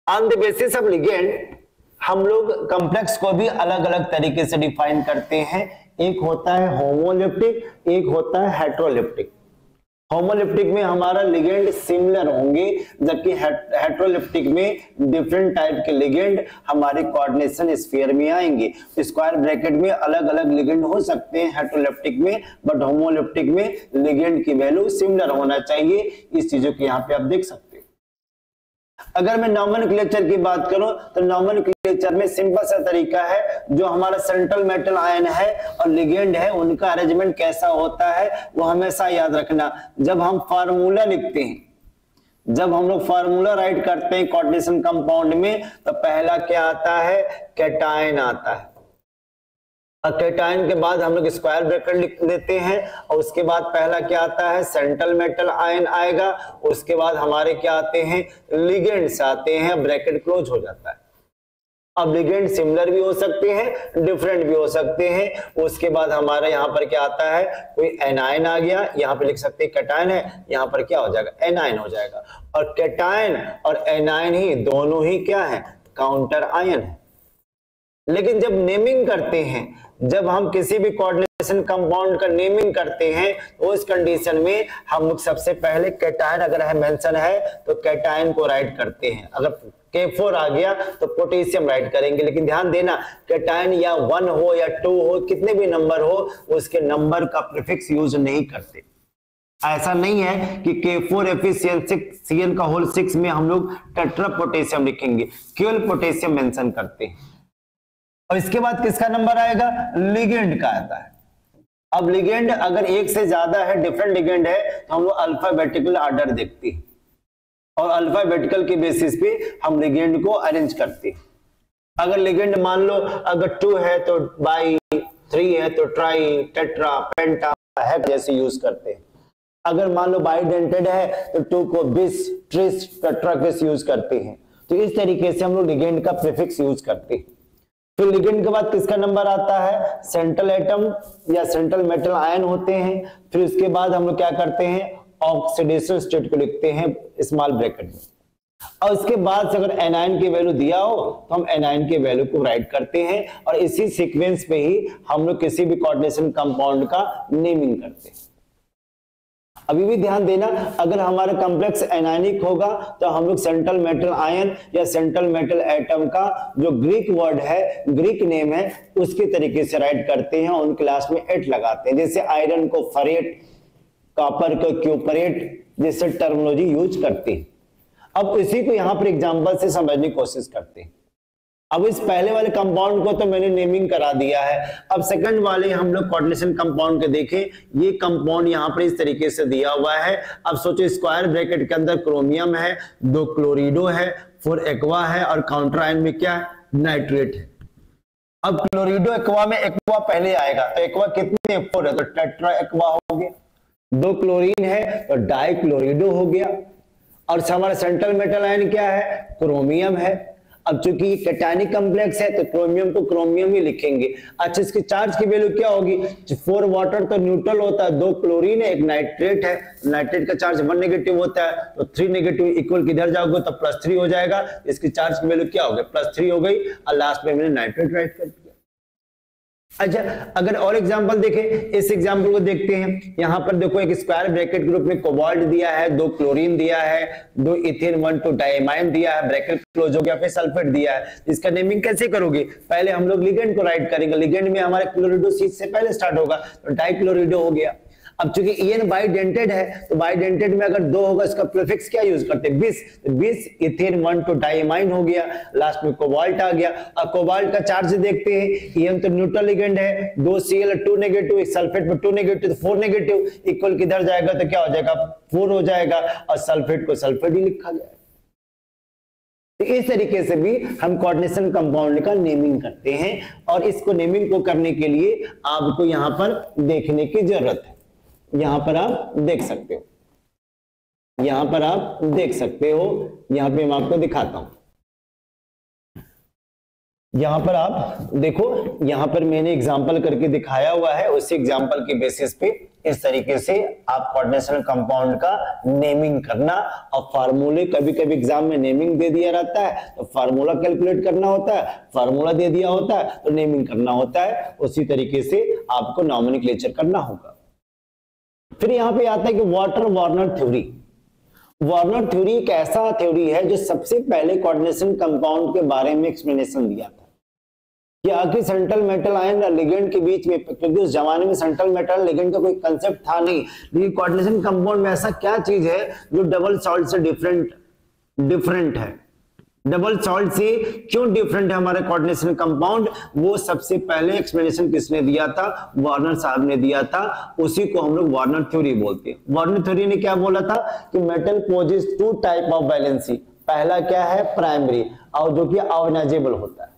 On the basis of ligand हम लोग कॉम्प्लेक्स को भी अलग अलग तरीके से डिफाइन करते हैं। एक होता है होमोलिप्टिक, एक होता है हेट्रोलिप्टिक। होमोलिप्टिक में हमारा लिगेंड सिमिलर होंगे, जबकि हेट्रोलिप्टिक में डिफरेंट टाइप के लिगेंड हमारे कोऑर्डिनेशन स्फीयर में आएंगे। स्क्वायर ब्रैकेट में अलग अलग लिगेंड हो सकते हैं हेट्रोलिप्टिक में, बट होमोलिप्टिक में लिगेंड की वैल्यू सिमिलर होना चाहिए। इस चीजों को यहाँ पे आप देख सकते हैं। अगर मैं नॉमेनक्लेचर की बात करूं तो नॉमेनक्लेचर में सिंपल सा तरीका है, जो हमारा सेंट्रल मेटल आयन है और लिगेंड है उनका अरेंजमेंट कैसा होता है वो हमेशा याद रखना। जब हम फार्मूला लिखते हैं, जब हम लोग फार्मूला राइट करते हैं कोऑर्डिनेशन कंपाउंड में, तो पहला क्या आता है, कैटायन आता है। और कैटायन के बाद हम लोग स्क्वायर ब्रैकेट लिख लेते हैं, और उसके बाद पहला क्या आता है, सेंट्रल मेटल आयन आएगा। उसके बाद हमारे क्या आते हैं, लिगेंड्स आते हैं, ब्रैकेट क्लोज हो जाता है। अब लिगेंड सिमिलर भी हो सकते हैं, डिफरेंट भी हो सकते हैं। उसके बाद हमारा यहाँ पर क्या आता है, कोई एनायन आ गया, यहाँ पे लिख सकते हैं कैटायन है, यहाँ पर क्या हो जाएगा, एनायन हो जाएगा। और कैटायन और एनायन ही दोनों ही क्या है, काउंटर आयन है। लेकिन जब नेमिंग करते हैं, जब हम किसी भी कोऑर्डिनेशन कंपाउंड का नेमिंग करते हैं, तो उस कंडीशन में हम लोग सबसे पहले कैटायन अगर है मेंशन है तो कैटायन को राइट करते हैं। अगर K4 आ गया तो पोटेशियम राइट करेंगे। लेकिन ध्यान देना, कैटायन या 1 हो या 2 हो, कितने भी नंबर हो, उसके नंबर का प्रीफिक्स यूज नहीं करते। ऐसा नहीं है कि K4Fe6Cn का होल 6 में हम लोग टेट्रा पोटेशियम लिखेंगे, केवल पोटेशियम मेंशन करते हैं। और इसके बाद किसका नंबर आएगा, लिगेंड का आता है। अब लिगेंड अगर एक से ज्यादा है, डिफरेंट लिगेंड है, तो हम लोग अल्फाबेटिकल ऑर्डर देखते हैं, और अल्फाबेटिकल के बेसिस पे हम लिगेंड को अरेंज करते हैं। अगर लिगेंड मान लो अगर 2 है तो बाई, 3 है तो ट्राई, टेट्रा, पेंटा, हेक्स जैसे यूज करते हैं। अगर मान लो बाइडेंटेड है तो 2 को बिस, ट्रिस, टेट्राक्विस यूज करते हैं। तो इस तरीके से हम लोग लिगेंड का प्रीफिक्स यूज करते हैं। फिर लिगेंड के बाद किसका नंबर आता है, सेंट्रल एटम या सेंट्रल मेटल आयन होते हैं। फिर उसके बाद हम लोग क्या करते हैं, ऑक्सीडेशन स्टेट को लिखते हैं स्मॉल ब्रैकेट में। और इसके बाद से अगर एनायन की वैल्यू दिया हो तो हम एनायन की वैल्यू को राइट करते हैं, और इसी सीक्वेंस पे ही हम लोग किसी भी कोऑर्डिनेशन कंपाउंड का नेमिंग करते हैं। अभी भी ध्यान देना, अगर हमारा कॉम्प्लेक्स एनायनिक होगा तो हम लोग सेंट्रल मेटल आयन या सेंट्रल मेटल एटम का जो ग्रीक वर्ड है, ग्रीक नेम है, उसके तरीके से राइट करते हैं, उन क्लास में एट लगाते हैं। जैसे आयरन को फरेट, कॉपर को क्यूपरेट जैसे टर्मिनोलॉजी यूज करते हैं। अब इसी को यहां पर एग्जांपल से समझने की कोशिश करते हैं। अब इस पहले वाले कंपाउंड को तो मैंने नेमिंग करा दिया है। अब सेकंड वाले हम लोग कोऑर्डिनेशन कंपाउंड के देखें। ये कंपाउंड यहां पर इस तरीके से दिया हुआ है। अब सोचो स्क्वायर ब्रैकेट के अंदर क्रोमियम है, 2 क्लोरिडो है, 4 एक्वा है, और काउंटर आयन में क्या है, नाइट्रेट है। अब क्लोरिडो एक्वा में एक्वा पहले आएगा, तो एक्वा कितने 4 है तो टेट्रा एक्वा हो गया। 2 क्लोरीन है तो डाइक्लोरिडो हो गया। और हमारा सेंट्रल मेटल आयन क्या है, क्रोमियम है। अब चूंकि ये कैटायनिक कॉम्प्लेक्स है तो क्रोमियम को क्रोमियम ही लिखेंगे। अच्छा, इसकी चार्ज की वैल्यू क्या होगी? 4 वाटर तो न्यूट्रल होता है, 2 क्लोरीन है, एक नाइट्रेट है, नाइट्रेट का चार्ज 1 नेगेटिव होता है, तो 3 नेगेटिव इक्वल किधर जाओगे तो +3 हो जाएगा। इसकी चार्ज की वैल्यू क्या हो गई? +3 हो गई और लास्ट में मैंने नाइट्रेट राइट कर दिया। अच्छा, अगर और एग्जांपल देखें, इस एग्जांपल को देखते हैं। यहां पर देखो एक स्क्वायर ब्रैकेट ग्रुप में कोबाल्ट दिया है, 2 क्लोरीन दिया है, 2 इथेन 1 2 डाइमाइन दिया है, ब्रैकेट क्लोज हो गया, फिर सल्फेट दिया है। इसका नेमिंग कैसे करोगे? पहले हम लोग लिगेंड को राइट करेंगे, लिगेंड में हमारे क्लोरिडो सी से पहले स्टार्ट होगा तो डाइक्लोरिडो हो गया। अब चूंकि EN बाइडेंटेड है तो बाइडेंटेड में अगर 2 होगा इसका प्रीफिक्स क्या यूज करते हैं? 20, तो 20 इथेन 1 2 डाइमाइन हो गया, लास्ट में कोबाल्ट आ गया। अब कोबाल्ट का चार्ज देखते हैं, EN तो न्यूट्रल लिगेंड है, 2 Cl 2 नेगेटिव, एक सल्फेट में 2 नेगेटिव, तो 4 नेगेटिव इक्वल किधर जाएगा तो क्या हो जाएगा? 4 हो जाएगा और सल्फेट को सल्फेट ही लिखा गया। तो इस तरीके से भी हम कोऑर्डिनेशन कंपाउंड का नेमिंग करते हैं और इसको नेमिंग को करने के लिए आपको यहां पर देखने की जरूरत है। यहां पर आप देख सकते हो, यहां पर आप देख सकते हो, यहां पे मैं आपको दिखाता हूं। यहां पर आप देखो, यहां पर मैंने एग्जांपल करके दिखाया हुआ है, उसी एग्जांपल के बेसिस पे इस तरीके से आप कोऑर्डिनेशन कंपाउंड का नेमिंग करना। और फार्मूले कभी कभी एग्जाम में नेमिंग दे दिया रहता है तो फार्मूला कैलकुलेट करना होता है, फार्मूला दे दिया होता है तो नेमिंग करना होता है। उसी तरीके से आपको नॉमेनक्लेचर करना होगा। फिर यहां पे आता है कि वार्नर थ्योरी। वार्नर थ्योरी एक ऐसा थ्योरी है जो सबसे पहले कोऑर्डिनेशन कंपाउंड के बारे में एक्सप्लेनेशन दिया था कि आखिर सेंट्रल मेटल आयन और लिगेंड के बीच में, क्योंकि उस जमाने में सेंट्रल मेटल लिगेंड का कोई कंसेप्ट था नहीं, लेकिन कोऑर्डिनेशन कंपाउंड में ऐसा क्या चीज है जो डबल सॉल्ट से डिफरेंट है। डबल सॉल्ट से क्यों डिफरेंट है हमारे कोऑर्डिनेशन कंपाउंड, वो सबसे पहले एक्सप्लेनेशन किसने दिया था? वार्नर साहब ने दिया था। उसी को हम लोग वार्नर थ्योरी बोलते हैं। वार्नर थ्योरी ने क्या बोला था कि metal possess 2 type of valency. पहला क्या है? प्राइमरी, और जो कि आयोनाइजेबल होता है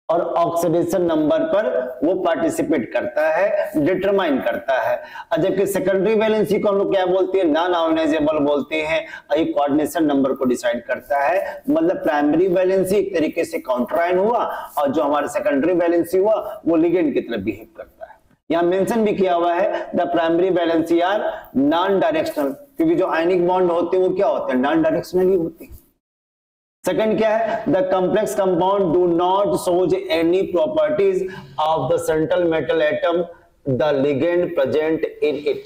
और ऑक्सीडेशन नंबर पर वो पार्टिसिपेट करता है, डिटरमाइन करता है। और जबकि सेकेंडरी वैलेंसी को हम लोग क्या बोलते हैं? नॉन आयोनाइजेबल बोलते हैं। ये कोऑर्डिनेशन नंबर को डिसाइड करता है। मतलब प्राइमरी वैलेंसी एक तरीके से काउंटर आयन हुआ और जो हमारा सेकेंडरी वैलेंसी हुआ वो लिगेंड की तरफ बिहेव करता है। यहां मेंशन भी किया हुआ है the primary valency are non directional, क्योंकि जो आयनिक बॉन्ड होते हैं वो क्या होते हैं? नॉन डायरेक्शनली होते हैं। सेकंड क्या है? The complex compound do not shows any properties of the central metal atom the ligand present in it.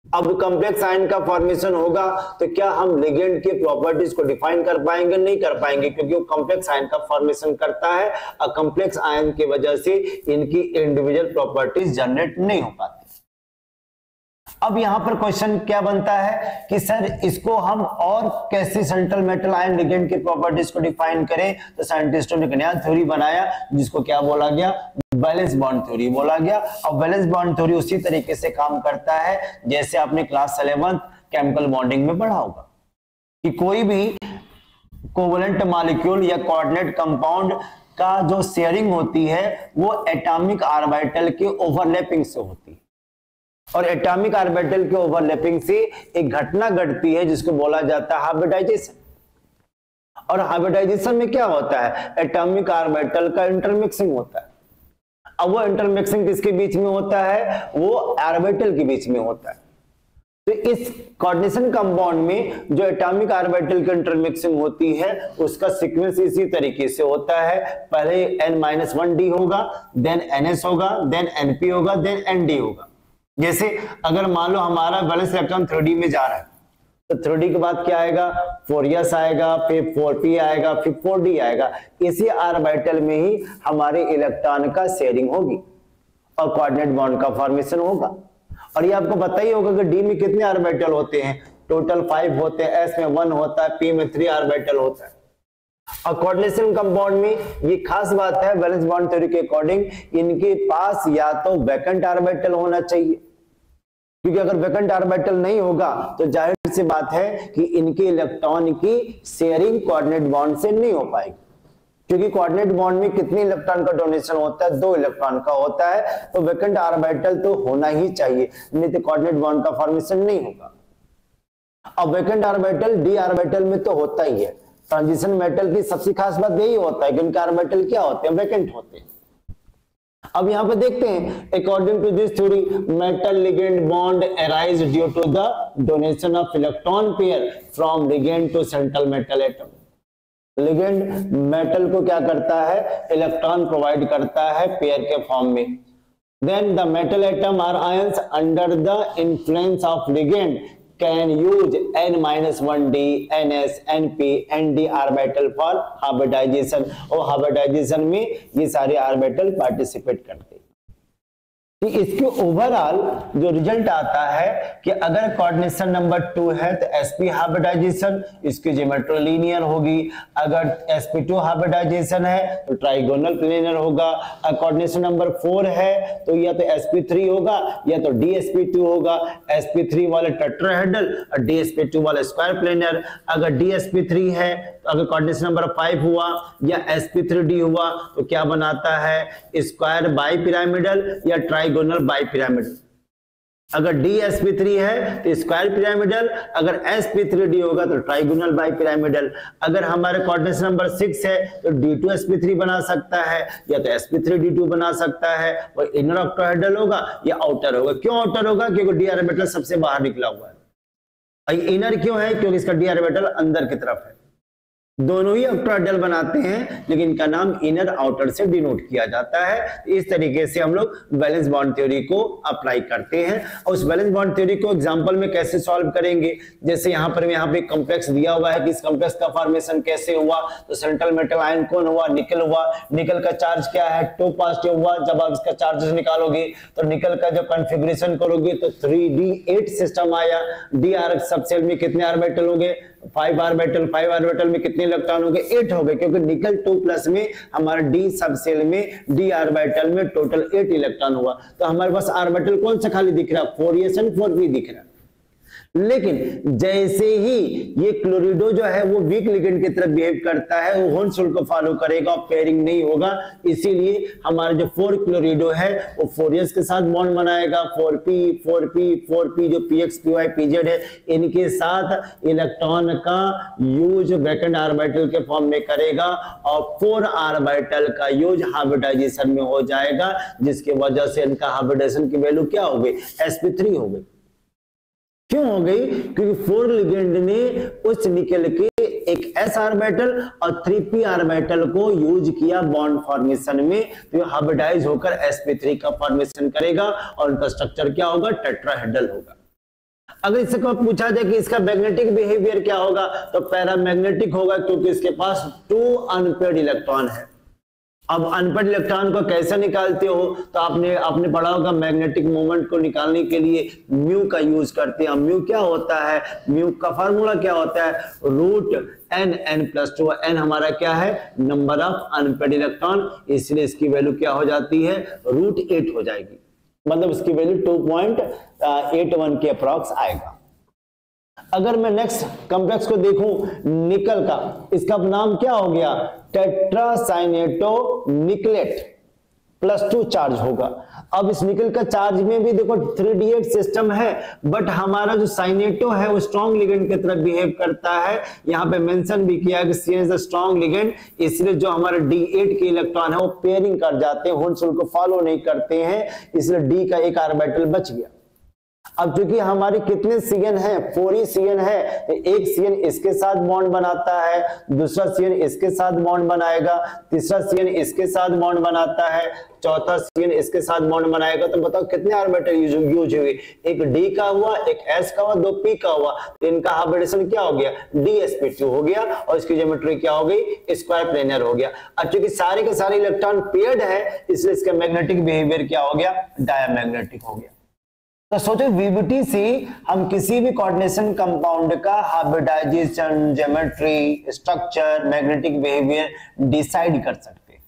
अब कॉम्प्लेक्स आयन का फॉर्मेशन होगा तो क्या हम लिगेंड के प्रॉपर्टीज को डिफाइन कर पाएंगे? नहीं कर पाएंगे, क्योंकि वो कॉम्प्लेक्स आयन का फॉर्मेशन करता है और कॉम्प्लेक्स आयन की वजह से इनकी इंडिविजुअल प्रॉपर्टीज जनरेट नहीं हो पाती। अब यहां पर क्वेश्चन क्या बनता है कि सर इसको हम और कैसे सेंट्रल मेटल आयन लिगेंड के प्रॉपर्टीज को डिफाइन करें? तो साइंटिस्टों ने नया थ्योरी बनाया जिसको क्या बोला गया? वैलेंस बॉन्ड थ्योरी बोला गया। अब वैलेंस बॉन्ड थ्योरी उसी तरीके से काम करता है जैसे आपने क्लास 11th केमिकल बॉन्डिंग में पढ़ा होगा कि कोई भी कोवलेंट मॉलिक्यूल या कोऑर्डिनेट कंपाउंड का जो शेयरिंग होती है वो एटॉमिक ऑर्बिटल के ओवरलैपिंग से होती है। और एटॉमिक ऑर्बिटल के ओवरलैपिंग से एक घटना घटती है जिसको बोला जाता है हाइब्रिडाइजेशन। और हाइब्रिडाइजेशन में क्या होता है? एटॉमिक ऑर्बिटल का इंटरमिक्सिंग होता है। अब वो इंटरमिक्सिंग किसके बीच में होता है? वो ऑर्बिटल के बीच में होता है। तो इस कोऑर्डिनेशन कंपाउंड में जो एटॉमिक ऑर्बिटल की इंटरमिक्सिंग होती है उसका सीक्वेंस इसी तरीके से होता है। पहले n-1d होगा, देन ns होगा, देन np होगा, देन nd होगा। जैसे अगर मान लो हमारा वैलेंस इलेक्ट्रॉन 3d में जा रहा है तो 3d के बाद क्या आएगा? 4s आएगा, फिर 4p आएगा, फिर 4d आएगा। इसी ऑर्बिटल में ही हमारे इलेक्ट्रॉन का शेयरिंग होगी और कोऑर्डिनेट बॉन्ड का फॉर्मेशन होगा। और ये आपको पता ही होगा कि d में कितने ऑर्बिटल होते हैं? टोटल 5 होते हैं, s में 1 होता है, p में 3 ऑर्बिटल होता है। और कोऑर्डिनेशन कंपाउंड में ये खास बात है वैलेंस बॉन्ड थ्योरी के अकॉर्डिंग, इनके पास या तो वैकेंट ऑर्बिटल होना चाहिए, क्योंकि अगर वैकेंट ऑर्बिटल नहीं होगा तो जाहिर सी बात है कि इनके इलेक्ट्रॉन की शेयरिंग कोऑर्डिनेट बॉन्ड से नहीं हो पाएगी। क्योंकि कोऑर्डिनेट बॉन्ड में कितने इलेक्ट्रॉन का डोनेशन होता है? 2 इलेक्ट्रॉन का होता है। तो वैकेंट ऑर्बिटल तो होना ही चाहिए, नहीं तो कोऑर्डिनेट बॉन्ड का फॉर्मेशन नहीं होगा। अब वैकेंट ऑर्बिटल d ऑर्बिटल में तो होता ही है, ट्रांजिशन मेटल की सबसे खास बात यही होता है कि उनके ऑर्बिटल क्या होते हैं, वैकेंट होते हैं। अब यहां पे देखते हैं, according to this theory metal ligand bond arise due to the donation of electron pair from ligand to central metal atom. Ligand metal को क्या करता है, इलेक्ट्रॉन प्रोवाइड करता है पेयर के फॉर्म में। Then the metal atom or ions under the influence of ligand can use N-1d, Ns, Np, Nd orbital for hybridization, और hybridization में ये सारे ऑर्बिटल पार्टिसिपेट करते हैं। कि इसके ओवरऑल जो रिजल्ट आता है कि अगर कोऑर्डिनेशन नंबर 2 है तो sp हाइब्रिडाइजेशन, इसकी ज्योमेट्री लीनियर होगी। अगर sp2 हाइब्रिडाइजेशन है तो ट्राइगोनल प्लेनर होगा। कोऑर्डिनेशन नंबर 4 है तो या तो sp3 होगा या तो dsp2 होगा। sp3 वाले टेट्राहेड्रल और dsp2 वाले स्क्वायर प्लेनर। अगर dsp3 है तो अगर कोऑर्डिनेशन नंबर 5 हुआ या sp3d हुआ तो क्या बनाता है, स्क्वायर बाई पिरामिडल या ट्राइगोनल बाई पिरामिडल। अगर dsp3 है तो स्क्वायर पिरामिडल, अगर sp3d होगा तो ट्राइगोनल बाई पिरामिडल। अगर हमारे कोऑर्डिनेशन नंबर 6 है तो d2sp3 बना सकता है या तो sp3d2 बना सकता है। और इनर ऑक्टाहेड्रल होगा या आउटर होगा। क्यों आउटर होगा, क्योंकि डी ऑर्बिटल सबसे बाहर निकला हुआ है। इनर क्यों है, क्योंकि इसका डी ऑर्बिटल अंदर की तरफ है। दोनों ही ऑक्टाहेड्रल बनाते हैं लेकिन इनका नाम इनर आउटर से डिनोट किया जाता है। इस तरीके से हम लोग वैलेंस बॉन्ड थ्योरी को अप्लाई करते हैं। और उस वैलेंस बॉन्ड थ्योरी को एग्जांपल में कैसे सॉल्व करेंगे, जैसे यहाँ पे कॉम्प्लेक्स दिया हुआ है कि इस कॉम्प्लेक्स का फॉर्मेशन कैसे हुआ। तो सेंट्रल मेटल आयन कौन हुआ, निकल हुआ। निकल का चार्ज क्या है, 2 पॉजिटिव हुआ। जब आप इसका चार्जेस निकालोगे तो निकल का जो कॉन्फ़िगरेशन करोगे तो 3d8 सिस्टम आया। डी सब सेल में कितने ऑर्बिटल होंगे, 5 ऑर्बिटल। 5 ऑर्बिटल में कितने इलेक्ट्रॉन हो गए, 8 हो गए, क्योंकि निकल 2+ में हमारा डी सब सेल में डी ऑर्बिटल में टोटल 8 इलेक्ट्रॉन हुआ। तो हमारे पास ऑर्बिटल कौन सा खाली दिख रहा है, 4s and 4p दिख रहा है। लेकिन जैसे ही ये क्लोरिडो जो है वो वीक लिगेंड की तरफ बिहेव करता है, वो होल्स रूल को फॉलो करेगा और पेयरिंग नहीं होगा। इसीलिए हमारा जो 4 क्लोरिडो है वो 4s के साथ बॉन्ड बनाएगा। 4p 4p 4p जो px py pz है इनके साथ इलेक्ट्रॉन का यूज वैकेंट ऑर्बिटल के फॉर्म में करेगा और 4 ऑर्बिटल का यूज हाइब्रिडाइजेशन में हो जाएगा, जिसकी वजह से इनका हाइब्रिडाइजेशन की वैल्यू क्या हो गई, sp3 हो गई। क्यों हो गई, क्योंकि 4 लिगेंड ने उस निकल के एक s ऑर्बिटल और 3p ऑर्बिटल को यूज किया बॉन्ड फॉर्मेशन में, तो हाइब्रिडाइज होकर sp3 का फॉर्मेशन करेगा और उनका स्ट्रक्चर क्या होगा, टेट्राहेड्रल होगा। अगर इससे को पूछा जाए कि इसका मैग्नेटिक बिहेवियर क्या होगा, तो पैरामैग्नेटिक होगा, क्योंकि इसके पास 2 अनपेयर्ड इलेक्ट्रॉन है। अब अनपेयर्ड इलेक्ट्रॉन को कैसे निकालते हो, तो आपने पढ़ा होगा मैग्नेटिक मोमेंट को निकालने के लिए म्यू का यूज करते हैं। म्यू क्या होता है, म्यू का फार्मूला क्या होता है, √n+2। n हमारा क्या है, नंबर ऑफ अनपेयर्ड इलेक्ट्रॉन, इसलिए इसकी वैल्यू क्या हो जाती है, √8 हो जाएगी। मतलब इसकी वैल्यू 2.81 के अप्रॉक्स आएगा। अगर मैं नेक्स्ट कॉम्प्लेक्स को देखूं निकल का, इसका नाम क्या हो गया, टेट्रासाइनेटो निकलेट +2 चार्ज होगा। अब इस निकल का चार्ज में भी देखो 3d8 सिस्टम है, बट हमारा जो साइनेटो है वो स्ट्रॉन्ग लिगेंड की तरफ बिहेव करता है। यहाँ पे मेंशन भी किया कि सी इज द स्ट्रॉन्ग लिगेंड, इसलिए जो हमारे d8 के इलेक्ट्रॉन है वो पेयरिंग कर जाते हैं, होल्स रूल को फॉलो नहीं करते हैं, इसलिए d का एक ऑर्बिटल बच गया। अब चूंकि हमारे कितने सीएन है, 4 ही सीएन है, एक सीएन इसके साथ बॉन्ड बनाता है, दूसरा सीएन इसके साथ बॉन्ड बनाएगा, तीसरा सीएन इसके साथ बॉन्ड बनाता है, चौथा सीएन इसके साथ बॉन्ड बनाएगा। तो बताओ कितने ऑर्बिटल यूज हुए, एक डी का हुआ, एक एस का हुआ, 2 पी का हुआ। तो इनका हाइब्रिडेशन क्या हो गया, dsp2 हो गया और इसकी ज्योमेट्री क्या हो गई, स्क्वायर प्लेनर हो गया। अब चूंकि सारे के सारे इलेक्ट्रॉन पेयर्ड है, इसलिए इसका मैग्नेटिक बिहेवियर क्या हो गया, डायमैग्नेटिक हो गया। तो सोचो वीबीटी से हम किसी भी कोऑर्डिनेशन कंपाउंड का hybridization, geometry, structure, magnetic behaviour decide कर सकते हैं।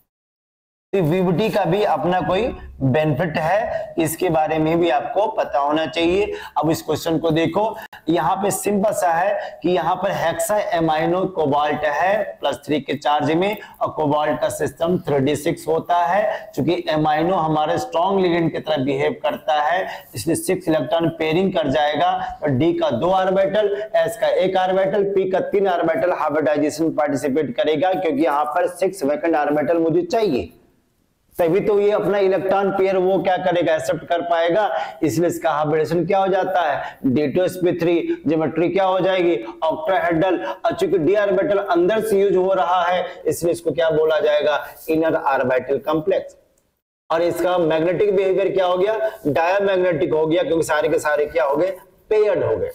तो वीवीटी का भी अपना कोई बेनिफिट है, इसके बारे में भी आपको पता होना चाहिए। अब इस क्वेश्चन को देखो, यहाँ पे सिंपल सा है कि यहाँ पर हेक्सा एमाइनो कोबाल्ट है +3 के चार्ज में, और कोबाल्ट का सिस्टम 3d6 होता है। क्योंकि एमाइनो हमारे स्ट्रॉन्ग लिगेंड की तरह बिहेव करता है, इसलिए 6 इलेक्ट्रॉन पेयरिंग कर जाएगा। तो डी का 2 ऑर्बिटल, एस का 1 ऑर्बिटल, पी का 3 ऑर्बिटल हाइब्रिडाइजेशन पार्टिसिपेट करेगा, क्योंकि यहाँ पर 6 वैकेंट ऑर्बिटल मुझे चाहिए, तभी तो ये अपना इलेक्ट्रॉन पेयर वो क्या करेगा, एक्सेप्ट कर पाएगा। इसलिए इसका हाइब्रिडेशन क्या हो जाता है, d2sp3, ज्योमेट्री क्या हो जाएगी, ऑक्टाहेड्रल। और चूंकि डी ऑर्बिटल अंदर से यूज हो रहा है, इसलिए इसको क्या बोला जाएगा, इनर ऑर्बिटल कॉम्प्लेक्स। और इसका मैग्नेटिक बिहेवियर क्या हो गया, डायमैग्नेटिक हो गया, क्योंकि सारे के सारे क्या हो गए, पेयर्ड हो गए।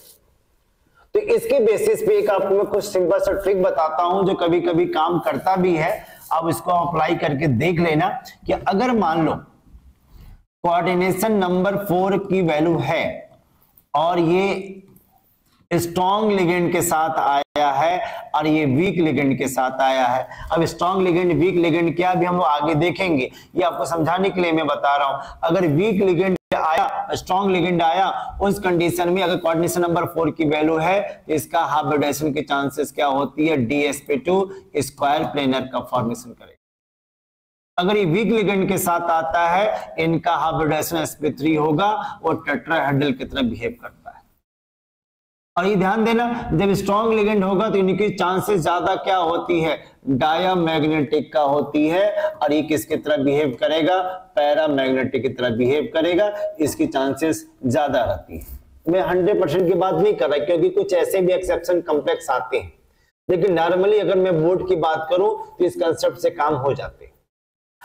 तो इसके बेसिस पे एक आपको मैं कुछ सिंपल सा ट्रिक बताता हूं जो कभी कभी काम करता भी है। अब इसको अप्लाई करके देख लेना कि अगर मान लो कोऑर्डिनेशन नंबर 4 की वैल्यू है और ये स्ट्रॉन्ग लिगेंड के साथ आया है और ये वीक लिगेंड के साथ आया है। अब स्ट्रॉन्ग लिगेंड वीक लिगेंड क्या भी हम लोग आगे देखेंगे, ये आपको समझाने के लिए मैं बता रहा हूं। अगर वीक लिगेंड आया, स्ट्रॉन्ग लिगेंड आया, उस कंडीशन में अगर कोऑर्डिनेशन नंबर 4 की वैल्यू है, इसका हाइब्रिडेशन की चांसेस क्या होती है, dsp2 स्क्वायर प्लेनर का फॉर्मेशन करेगा। अगर ये वीक लिगेंड के साथ आता है, इनका हाइब्रिडेशन sp3 होगा, वो टेट्राहेड्रल की तरह बिहेव करता है। और ये ध्यान देना, जब स्ट्रॉन्ग लिगेंड होगा तो इनकी चांसेस ज्यादा क्या होती है, डायमैग्नेटिक का होती है, और ये किसकी तरह बिहेव करेगा, पैरामैग्नेटिक की तरह बिहेव करेगा, इसकी चांसेस ज्यादा रहती है। मैं 100% की बात नहीं कर रहा, क्योंकि कुछ ऐसे भी एक्सेप्शन कॉम्प्लेक्स आते हैं, लेकिन नॉर्मली अगर मैं बोर्ड की बात करूं तो इस कंसेप्ट से काम हो जाते हैं।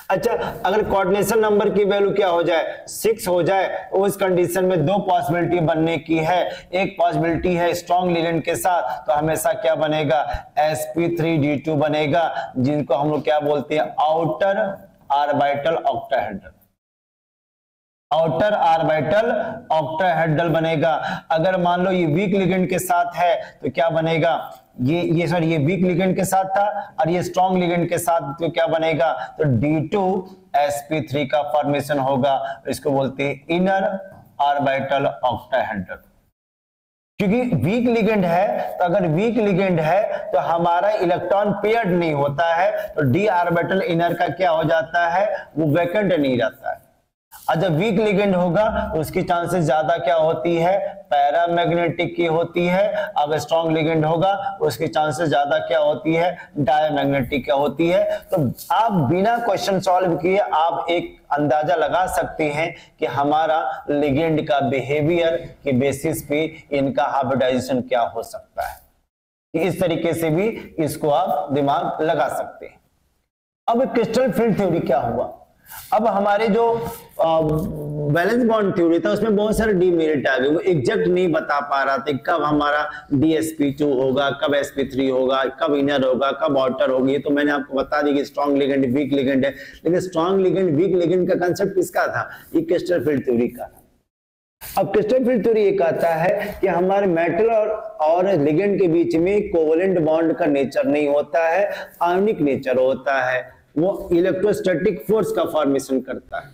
अच्छा, अगर कोऑर्डिनेशन नंबर की वैल्यू क्या हो जाए, 6 हो जाए, उस कंडीशन में 2 पॉसिबिलिटी बनने की है। एक पॉसिबिलिटी है स्ट्रॉन्ग लिगेंड के साथ, तो हमेशा क्या बनेगा, sp3d2 बनेगा, जिनको हम लोग क्या बोलते हैं, outer orbital octahedral. Outer orbital octahedral बनेगा। अगर मान लो ये वीक लिगेंड के साथ है तो क्या बनेगा, ये सॉरी ये वीक लिगेंड के साथ था और ये स्ट्रॉन्ग लिगेंड के साथ, तो क्या बनेगा, तो d2sp3 का फॉर्मेशन होगा। इसको बोलते हैं इनर ऑर्बिटल ऑक्टाहेड्रल। क्योंकि वीक लिगेंड है, तो अगर वीक लिगेंड है तो हमारा इलेक्ट्रॉन पेयर्ड नहीं होता है, तो डी ऑर्बिटल इनर का क्या हो जाता है, वो वैकेंट नहीं रहता है। और जब वीक लिगेंड होगा तो उसकी चांसेस ज्यादा क्या होती है, पैरामैग्नेटिक की होती है। अगर स्ट्रॉन्ग लिगेंड होगा उसकी चांसेस ज्यादा क्या होती है, डायमैग्नेटिक क्या होती है। तो आप बिना क्वेश्चन सॉल्व किए आप एक अंदाजा लगा सकते हैं कि हमारा लिगेंड का बिहेवियर के बेसिस पे इनका हाइब्रिडाइजेशन क्या हो सकता है। इस तरीके से भी इसको आप दिमाग लगा सकते हैं। अब क्रिस्टल फील्ड थ्योरी क्या हुआ, अब हमारे जो वैलेंस बॉन्ड थ्योरी था उसमें बहुत सारे डीमेरिट आ गए, वो एग्जैक्ट नहीं बता पा रहा था कब हमारा dsp2 होगा, कब sp3 होगा, कब इनर होगा, कब आउटर होगी। तो मैंने आपको बता दी कि स्ट्रॉन्ग लिगेंड वीक लिगेंड है, लेकिन स्ट्रॉन्ग लिगेंड वीक लिगेंड का कंसेप्ट किसका था, ये क्रिस्टल फील्ड थ्योरी का था। अब क्रिस्टल फील्ड थ्योरी ये कहता है कि हमारे मेटल और लिगेंड के बीच में कोवेलेंट बॉन्ड का नेचर नहीं होता है, आयनिक नेचर होता है, वो इलेक्ट्रोस्टैटिक फोर्स का फॉर्मेशन करता है।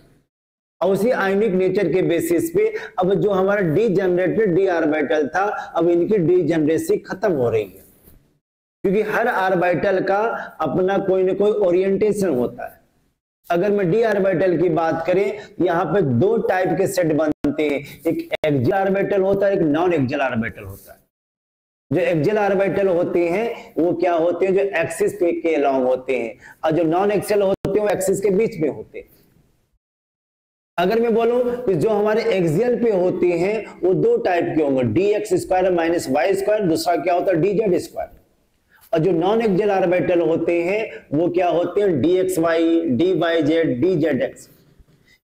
और उसी आयनिक नेचर के बेसिस पे अब जो हमारा डीजनरेटेड डी ऑर्बिटल था, अब इनकी डीजनरेसी खत्म हो रही है, क्योंकि हर ऑर्बिटल का अपना कोई ना कोई ओरिएंटेशन होता है। अगर मैं डी ऑर्बिटल की बात करें, यहाँ पे 2 टाइप के सेट बनते हैं, एक एक्सियल ऑर्बिटल होता है, एक नॉन एक्सियल ऑर्बिटल होता है। जो एक्सियल ऑर्बिटल होते हैं वो क्या होते हैं, जो एक्सिस के अलोंग होते हैं, और जो नॉन एक्सियल होते हैं वो एक्सिस के बीच में होते हैं। अगर मैं बोलूं कि जो हमारे एक्सियल पे होते हैं वो 2 टाइप के होंगे, dx square minus y square, दूसरा क्या होता है dz स्क्वायर। और जो नॉन एक्सियल ऑर्बिटल होते हैं वो क्या होते हैं, dxy, dyz, dzx।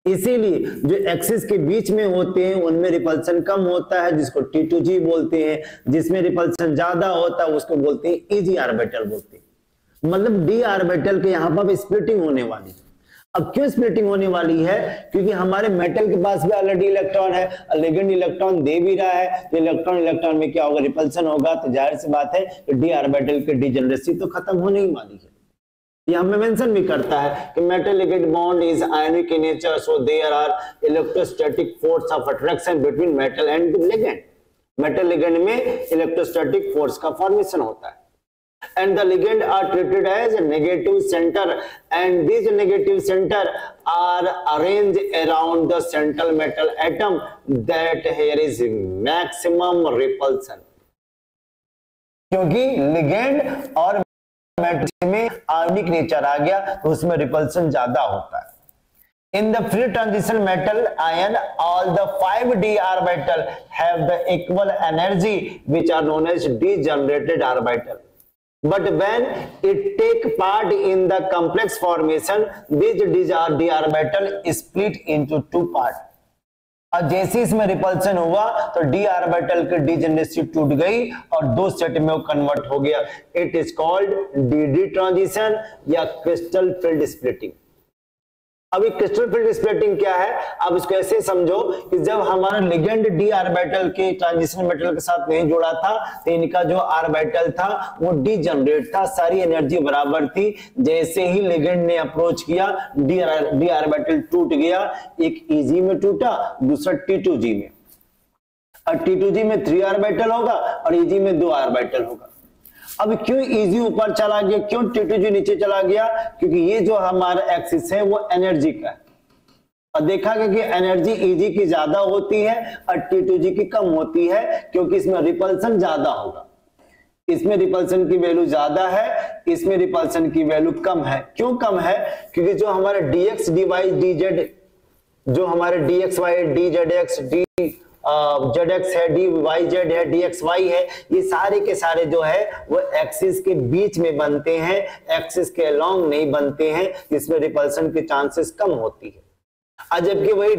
इसीलिए जो एक्सिस के बीच में होते हैं उनमें रिपल्सन कम होता है, जिसको T2G बोलते हैं। जिसमें रिपल्सन ज्यादा होता है उसको बोलते हैं इजी ऑर्बिटल बोलते हैं। मतलब डी ऑर्बिटल के यहाँ पर स्प्लिटिंग होने वाली है। अब क्यों स्प्लिटिंग होने वाली है, क्योंकि हमारे मेटल के पास भी ऑलरेडी इलेक्ट्रॉन है, लिगेंड इलेक्ट्रॉन दे भी रहा है, तो इलेक्ट्रॉन में क्या होगा, रिपल्सन होगा। तो जाहिर सी बात है कि डी ऑर्बिटल की डीजनरेसी तो खत्म होने ही वाली है। ये हमें मेंशन भी करता है कि metal ligand bond is ionic in nature, so there are electrostatic force of attraction between metal and ligand. Metal ligand में इलेक्ट्रोस्टैटिक फोर्स का फॉर्मेशन होता है। And the ligand are treated as a negative center, and these negative center are arranged around the central metal atom, that here is maximum repulsion। क्योंकि ligand और मेटल में आयनिक नेचर आ गया तो उसमें रिपल्सन ज्यादा होता है। In the free transition metal ion, all the 5d orbital have the equal energy, which are known as degenerated orbital. But when it take part in the complex formation, these d orbital split into two parts. और जैसे इसमें रिपल्सन हुआ तो डी ऑर्बिटल की डिजेनरेसी टूट गई और दो सेट में वो कन्वर्ट हो गया। It is called D transition या क्रिस्टल फील्ड स्प्लिटिंग। अभी क्रिस्टल फील्ड स्प्लिटिंग क्या है, आप इसको ऐसे समझो कि जब हमारा लिगेंड डी ऑर्बिटल के ट्रांजिशन मेटल के साथ नहीं जुड़ा था तो इनका जो ऑर्बिटल था वो डीजनरेट था, सारी एनर्जी बराबर थी। जैसे ही लिगेंड ने अप्रोच किया डी ऑर्बिटल टूट गया, एक ईजी में टूटा, दूसरा T2G में। और T2G में 3 ऑर्बिटल होगा और ईजी में 2 ऑर्बिटल होगा। अब क्यों इजी ऊपर चला गया, क्यों T2G नीचे चला गया? क्योंकि ये जो हमारा एक्सिस है वो एनर्जी का है और देखा गया कि एनर्जी इजी की ज्यादा होती है और T2G की कम होती है, क्योंकि इसमें रिपल्सन ज्यादा होगा। इसमें रिपल्सन की वैल्यू ज्यादा है, इसमें रिपल्सन की वैल्यू कम है। क्यों कम है? क्योंकि जो हमारा dx dy dz, जो हमारे dxy dzx zx है, dyz है, dxy है, ये सारे के सारे जो है वो एक्सिस के बीच में बनते हैं, एक्सिस के अलोंग नहीं बनते हैं, जिसमें रिपल्सन की चांसेस कम होती है। जबकि वही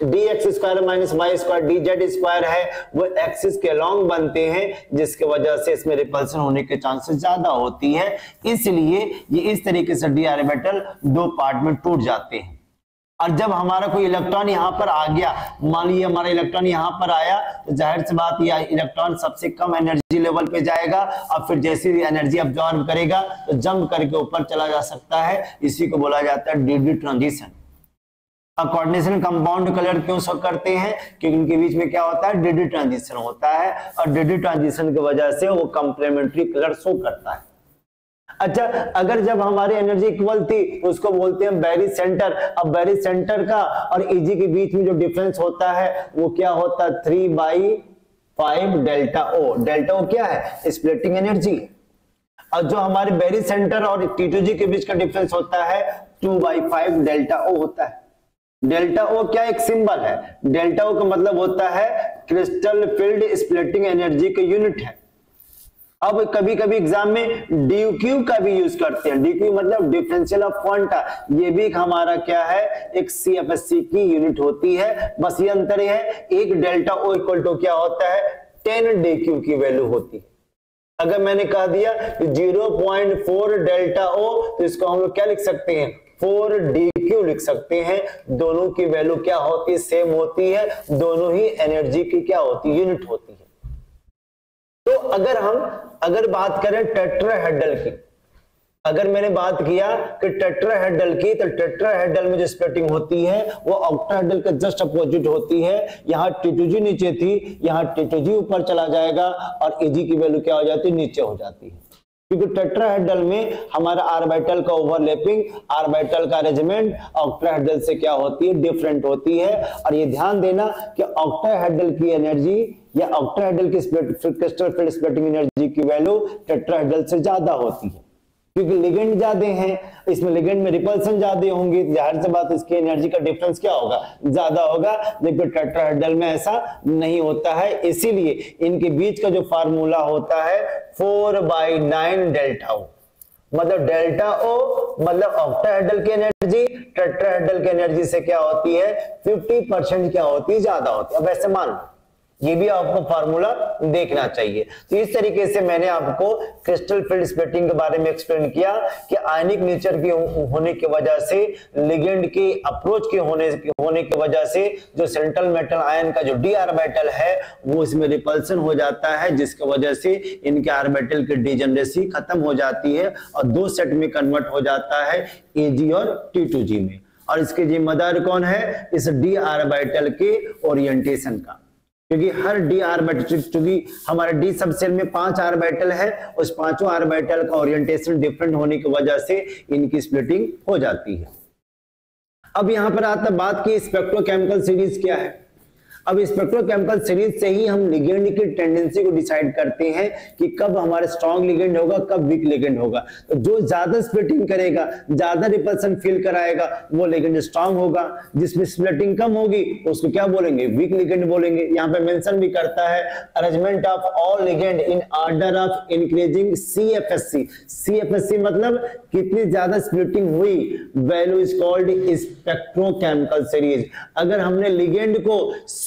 dx square minus y square dz square है वो एक्सिस के अलोंग बनते हैं, जिसके वजह से इसमें रिपल्सन होने के चांसेस ज्यादा होती है। इसलिए ये इस तरीके से डी ऑर्बिटल दो पार्ट में टूट जाते हैं। और जब हमारा कोई इलेक्ट्रॉन यहाँ पर आ गया, मान लीजिए हमारा इलेक्ट्रॉन यहाँ पर आया, तो जाहिर सी बात यह इलेक्ट्रॉन सबसे कम एनर्जी लेवल पे जाएगा और फिर जैसे ही एनर्जी अब्जॉर्ब करेगा तो जंप करके ऊपर चला जा सकता है। इसी को बोला जाता है D transition. Coordination compound colour क्यों शो करते हैं? क्योंकि उनके बीच में क्या होता है, डी ट्रांजिशन होता है और डी ट्रांजिशन की वजह से वो कंप्लीमेंट्री कलर शो करता है। अच्छा, अगर जब हमारी एनर्जी इक्वल थी तो उसको बोलते हैं बैरी सेंटर। अब बैरी सेंटर का और इजी के बीच में जो डिफरेंस होता है वो क्या होता है, 3/5 डेल्टा ओ। डेल्टा ओ क्या है, स्प्लिटिंग एनर्जी। और जो हमारे बैरी सेंटर और T2G के बीच का डिफरेंस होता है 2/5 डेल्टा ओ होता है। डेल्टा ओ क्या एक सिंबल है, डेल्टा ओ का मतलब होता है क्रिस्टल फील्ड स्प्लिटिंग एनर्जी का यूनिट है। अब कभी कभी एग्जाम में DQ का भी यूज करते हैं। DQ मतलब डिफरेंशियल ऑफ क्वांटा, ये भी हमारा क्या है, एक CFSC की यूनिट होती है। बस ये अंतर है, एक डेल्टा O इक्वल टू क्या होता है, 10 DQ की वैल्यू होती है। अगर मैंने कह दिया 0.4 डेल्टा O तो इसको हम लोग क्या लिख सकते हैं, 4 DQ लिख सकते हैं। दोनों की वैल्यू क्या होती है, सेम होती है। दोनों ही एनर्जी की क्या होती है, यूनिट होती है। तो अगर बात करें टेट्राहेड्रल की, अगर मैंने बात किया कि टेट्राहेड्रल की, तो टेट्राहेड्रल में जो स्प्लिटिंग होती है वो ऑक्टाहेड्रल के जस्ट अपोजिट होती है। यहाँ T2G नीचे थी, यहाँ T2G ऊपर चला जाएगा और Eg की वैल्यू क्या हो जाती है, नीचे हो जाती है। क्योंकि टेट्राहेड्रल में हमारा ऑर्बिटल का ओवरलैपिंग, ऑर्बिटल का अरेंजमेंट ऑक्टाहेड्रल से क्या होती है, डिफरेंट होती है। और ये ध्यान देना कि ऑक्टाहेड्रल की एनर्जी या ऑक्टाहेड्रल की क्रिस्टल फील्ड स्प्लिटिंग एनर्जी की वैल्यू टेट्राहेड्रल से ज्यादा होती है, क्योंकि लिगेंड ज्यादा हैं, इसमें लिगेंड में रिपल्सन ज्यादा होंगे, जाहिर सी बात इसकी एनर्जी का डिफरेंस क्या होगा, ज्यादा होगा। लेकिन टेट्राहेड्रल में ऐसा नहीं होता है, इसीलिए इनके बीच का जो फार्मूला होता है 4/9 डेल्टा ओ। मतलब डेल्टा ओ मतलब ऑक्टाहेड्रल की एनर्जी टेट्राहेड्रल की एनर्जी से क्या होती है, 50% क्या होती है, ज्यादा होती है। अब ऐसे मान लो ये भी आपको फार्मूला देखना चाहिए। तो इस तरीके से मैंने आपको क्रिस्टल फील्ड स्प्लिटिंग के बारे में एक्सप्लेन किया कि आयनिक नेचर के होने की वजह से, लिगेंड के अप्रोच के होने की वजह से जो सेंट्रल मेटल आयन का जो डी ऑर्बिटल है वो इसमें रिपल्सन हो जाता है, जिसकी वजह से इनके ऑर्बिटल की डिजेनरेसी खत्म हो जाती है और दो सेट में कन्वर्ट हो जाता है, Ag और T2G में। और इसके जिम्मेदार कौन है? इस डी ऑर्बिटल के ओरिएंटेशन का, क्योंकि हर डी ऑर्बिटल, क्योंकि हमारे डी सब सेल में 5 ऑर्बिटल है, उस पांचों ऑर्बिटल का ओरिएंटेशन डिफरेंट होने की वजह से इनकी स्प्लिटिंग हो जाती है। अब यहां पर आता बात की स्पेक्ट्रोकेमिकल सीरीज क्या है। अब स्पेक्ट्रोकेमिकल सीरीज से ही हम लिगेंड की टेंडेंसी को डिसाइड करते हैं कि कब हमारा स्ट्रॉन्ग लिगेंड होगा, कब वीक लिगेंड होगा। तो जो ज्यादा स्प्लिटिंग करेगा, ज्यादा रिपल्सन फील कराएगा, वो लिगेंड स्ट्रॉन्ग होगा। जिसमें स्प्लिटिंग कम होगी उसको क्या बोलेंगे? वीक लिगेंड बोलेंगे। यहाँ पे मेंशन भी करता है arrangement of all ligand in order of increasing CFSC। CFSC मतलब कितनी ज्यादा स्प्लिटिंग हुई, value is called spectrochemical series. अगर हमने लिगेंड को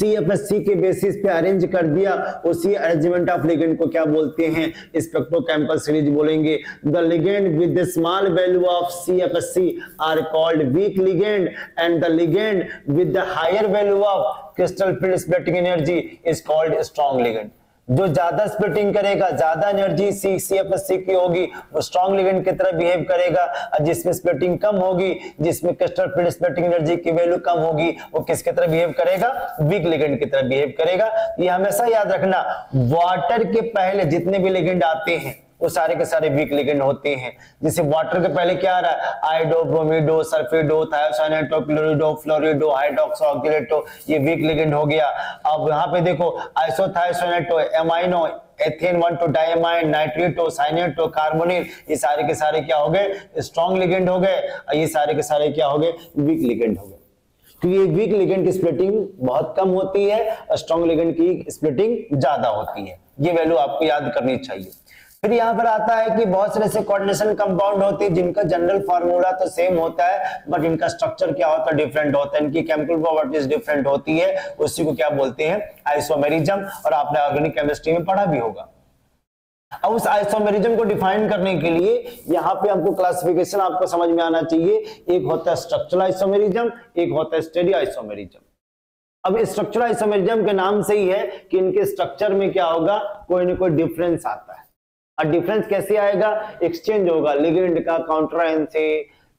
CFSC के बेसिस पे अरेंज कर दिया, उसी अरेंजमेंट ऑफ लिगेंड को क्या बोलते हैं? स्पेक्ट्रोकेमिकल सीरीज बोलेंगे। The ligand with the small value of CFSC are called weak ligand and the ligand with the higher value of crystal field splitting energy is called strong ligand. जो ज्यादा स्प्लिटिंग करेगा, ज्यादा एनर्जी CFSC की होगी, वो स्ट्रॉन्ग लिगेंड की तरह बिहेव करेगा। और जिसमें स्प्लिटिंग कम होगी, जिसमें क्रिस्टल फील्ड स्प्लिटिंग एनर्जी की वैल्यू कम होगी, वो किसकी तरह बिहेव करेगा? वीक लिगेंड की तरह बिहेव करेगा। ये हमेशा याद रखना, वाटर के पहले जितने भी लिगेंड आते हैं वो सारे के सारे वीक लिगेंड होते हैं। जैसे वाटर के पहले क्या आ रहा है? आयोडो, ब्रोमीडो, सल्फेटो, थायोसाइनेटो, क्लोरिडो, फ्लोरिडो, हाइड्रोक्सो, ऑक्सीलेटो, ये वीक लिगेंड हो गया। अब यहाँ पे देखो आइसोथायोसाइनेटो, एमाइनो, एथेन 1 डाइमाइन, नाइट्रेटो, साइनेटो, कार्बोनिल, ये सारे के सारे क्या हो गए? स्ट्रॉन्ग लिगेंड हो गए। ये सारे के सारे क्या हो गए? वीक लिगेंड हो गए। क्योंकि ये वीक लिगेंड की स्प्लिटिंग बहुत कम होती है और स्ट्रॉन्ग लिगेंड की स्प्लिटिंग ज्यादा होती है। ये वैल्यू आपको याद करनी चाहिए। फिर यहाँ पर आता है कि बहुत सारे ऐसे कोऑर्डिनेशन कंपाउंड होते हैं जिनका जनरल फार्मूला तो सेम होता है, बट इनका स्ट्रक्चर क्या होता है? डिफरेंट होता है, इनकी केमिकल प्रॉपर्टीज डिफरेंट होती है। उसी को क्या बोलते हैं? आइसोमेरिज्म। और आपने ऑर्गेनिक केमिस्ट्री में पढ़ा भी होगा। अब उस आइसोमेरिज्म को डिफाइन करने के लिए यहाँ पे हमको क्लासिफिकेशन आपको समझ में आना चाहिए। एक होता है स्ट्रक्चरल आइसोमेरिज्म, एक होता है स्टेडी आइसोमेरिज्म। अब स्ट्रक्चरल आइसोमेरिज्म के नाम से ही है कि इनके स्ट्रक्चर में क्या होगा? कोई ना कोई डिफरेंस आता है। और डिफरेंस कैसे आएगा? एक्सचेंज होगा लिगेंड का काउंटर आयन से,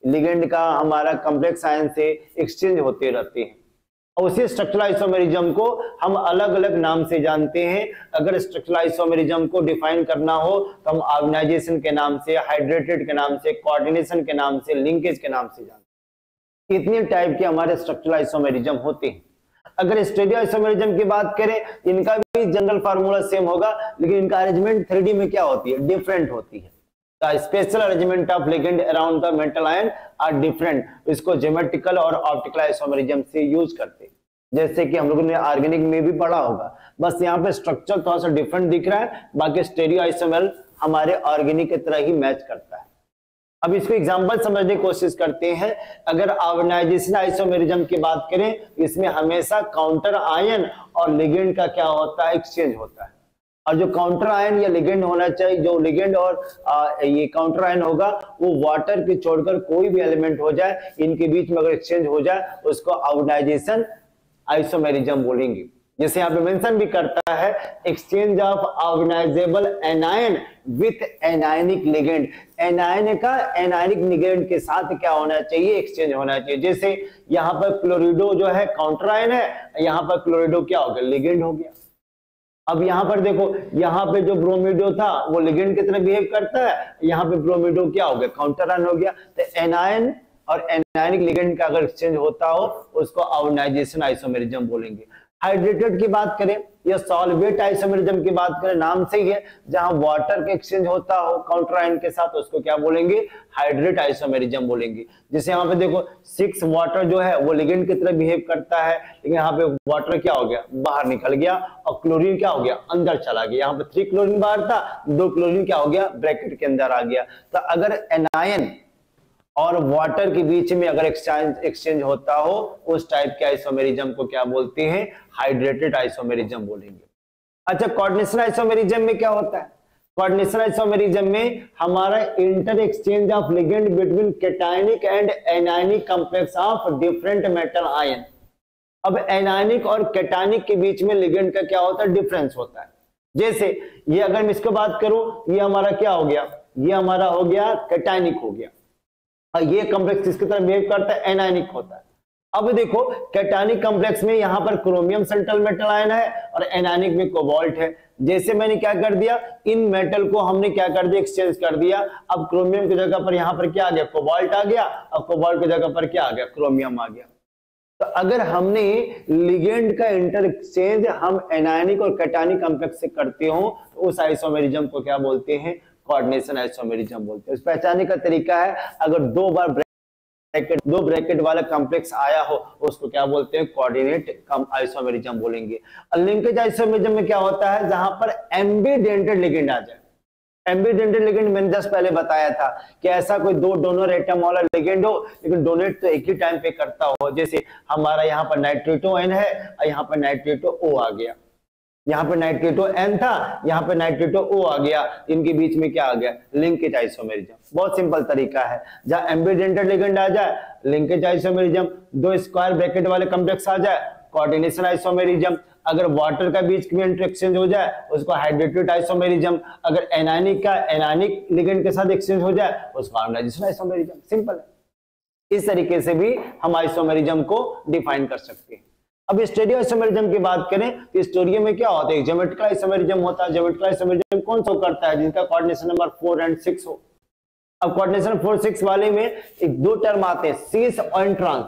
लिगेंड का हमारा कॉम्प्लेक्स आयन से एक्सचेंज होते रहते हैं। और उसी स्ट्रक्चरल आइसोमेरिज्म को हम अलग अलग नाम से जानते हैं। अगर स्ट्रक्चरल आइसोमेरिज्म को डिफाइन करना हो तो हम ऑर्गेनाइजेशन के नाम से, हाइड्रेटेड के नाम से, कोऑर्डिनेशन के नाम से, लिंकेज के नाम से जानते हैं। इतने टाइप के हमारे स्ट्रक्चरल आइसोमेरिज्म होते हैं। अगर स्टेडी आइसोमेरिज्म की बात करें, इनका भी जनरल फार्मूला सेम होगा, लेकिन इनका अरेंजमेंट 3D में क्या होती है? डिफरेंट होती है। The spatial arrangement of ligand around the metal ion are different. इसको ज्योमेट्रिकल और ऑप्टिकल आइसोमेरिज्म से यूज करते हैं, जैसे कि हम लोगों ने ऑर्गेनिक में भी पढ़ा होगा। बस यहाँ पे स्ट्रक्चर थोड़ा सा डिफरेंट दिख रहा है, बाकी स्टेरियो आइसोमेर हमारे ऑर्गेनिक की तरह ही मैच करता है। अब इसको एग्जांपल समझने की कोशिश करते हैं। अगर ऑर्गेनाइजेशन आइसोमेरिज्म की बात करें, इसमें हमेशा काउंटर आयन और लिगेंड का क्या होता है? एक्सचेंज होता है। और जो काउंटर आयन या लिगेंड होना चाहिए, जो लिगेंड और ये काउंटर आयन होगा, वो वाटर के छोड़कर कोई भी एलिमेंट हो जाए, इनके बीच में अगर एक्सचेंज हो जाए उसको ऑर्गेनाइजेशन आइसोमेरिज्म बोलेंगे। जैसे यहाँ पे मेंशन भी करता है, exchange of organisable anion with anionic ligand. Anion का एनायनिक लिगेंड के साथ क्या होना चाहिए? एक्सचेंज होना चाहिए। जैसे यहाँ पर क्लोरिडो जो है काउंटर आयन है, यहाँ पर क्लोरिडो क्या हो गया? लिगेंड हो गया। अब यहाँ पर देखो, यहाँ पे जो ब्रोमीडो था वो लिगेंड की तरह बिहेव करता है, यहाँ पे ब्रोमीडो क्या हो गया? काउंटर आयन हो गया। तो एनायन और एनायनिक लिगेंड का अगर एक्सचेंज होता हो उसको ऑर्गेनाइजेशन आइसोमेरिज्म बोलेंगे। हाइड्रेटेड की बात करें या सॉल्वेट आइसोमेरिज्म की बात करें, नाम से ही है, जहां वाटर का एक्सचेंज होता हो काउंटर आयन के साथ, उसको क्या बोलेंगे? हाइड्रेट आइसोमेरिज्म बोलेंगे। जैसे यहाँ पे देखो 6 वाटर जो है वो लिगेंड की तरह बिहेव करता है, लेकिन यहाँ पे वाटर क्या हो गया? बाहर निकल गया। और क्लोरीन क्या हो गया? अंदर चला गया। यहाँ पे 3 क्लोरीन बाहर था, 2 क्लोरीन क्या हो गया? ब्रैकेट के अंदर आ गया। तो अगर एनायन और वाटर के बीच में अगर एक्सचेंज होता हो उस टाइप के आइसोमेरिज्म को क्या बोलते हैं? हाइड्रेटेड आइसोमेरिज्म बोलेंगे। अच्छा, कोऑर्डिनेशन आइसोमेरिज्म में क्या होता है? कोऑर्डिनेशन आइसोमेरिज्म में हमारा inter exchange of ligand between cationic and anionic complex of different metal ion. अब एनायनिक और कैटायनिक के बीच में लिगेंड का क्या होता है? डिफरेंस होता है। जैसे ये अगर मैं इसको बात करूं, ये हमारा क्या हो गया? ये हमारा हो गया कैटायनिक हो गया, और ये कॉम्प्लेक्स किसकी तरह बिहेव करता है? एनायनिक होता है। अब देखो कैटायनिक कॉम्प्लेक्स में यहां पर क्रोमियम सेंट्रल मेटल आयन है और एनायनिक में कोबाल्ट है। जैसे मैंने क्या कर दिया, इन मेटल को हमने क्या कर दिया? एक्सचेंज कर दिया। अब क्रोमियम की जगह पर यहां पर क्या आ गया? कोबाल्ट आ गया, और कोबाल्ट की जगह पर क्या आ गया? क्रोमियम आ गया। तो अगर हमने लिगेंड का इंटर एक्सचेंज हम एनायनिक और कैटायनिक कॉम्प्लेक्स से करते हो तो उस आइसोमेरिज्म को क्या बोलते हैं? कोऑर्डिनेशन आइसोमेरिज्म बोलते हैं। इस पहचानने का तरीका है, अगर दो ब्रैकेट वाला कॉम्प्लेक्स आया हो उसको क्या बोलते हैं? कोऑर्डिनेट आइसोमेरिज्म बोलेंगे। और लिंकेज आइसोमेरिज्म में क्या होता है? जहां पर एम्बिडेंटेड लिगेंड आ जाए। एम्बिडेंटेड लिगेंड मैंने जस्ट पहले बताया था कि ऐसा कोई दो डोनर एटम वाला लिगेंड हो लेकिन डोनेट तो एक ही टाइम पे करता हो। जैसे हमारा यहाँ पर नाइट्रेटो एन है और यहाँ पर नाइट्रेटो ओ आ गया, यहाँ पे नाइट्रेटो एन था, यहाँ पे नाइट्रेटो ओ आ गया, इनके बीच में क्या आ गया? Linkage isomerism. बहुत सिंपल तरीका है, जहां एम्बिडेंटेड लिगेंड आ जाए लिंकेज आइसोमेरिज्म, दो स्क्वायर ब्रैकेट वाले कॉम्प्लेक्स आ जाए कोऑर्डिनेशन आइसोमेरिज्म, अगर वाटर का बीच में इंटरेक्शन हो जाए उसको हाइड्रेटेड आइसोमेरिज्म, अगर एनायनिक का एनायनिक लिगेंड के साथ एक्सचेंज हो जाए उसको आयोनाइजेशन आइसोमेरिज्म। सिंपल है। इस तरीके से भी हम आइसोमेरिज्म को डिफाइन कर सकते हैं। अब स्टेरियो आइसोमेरिज्म की बात करें तो स्टेरियो में क्या होता है? ज्योमेट्रिकल आइसोमेरिज्म होता है। ज्योमेट्रिकल आइसोमेरिज्म कौन सा करता है? जिनका कोऑर्डिनेशन नंबर 4 और 6 हो। अब कोऑर्डिनेशन 4 6 वाले में एक दो टर्म आते हैं, सिस और ट्रांस।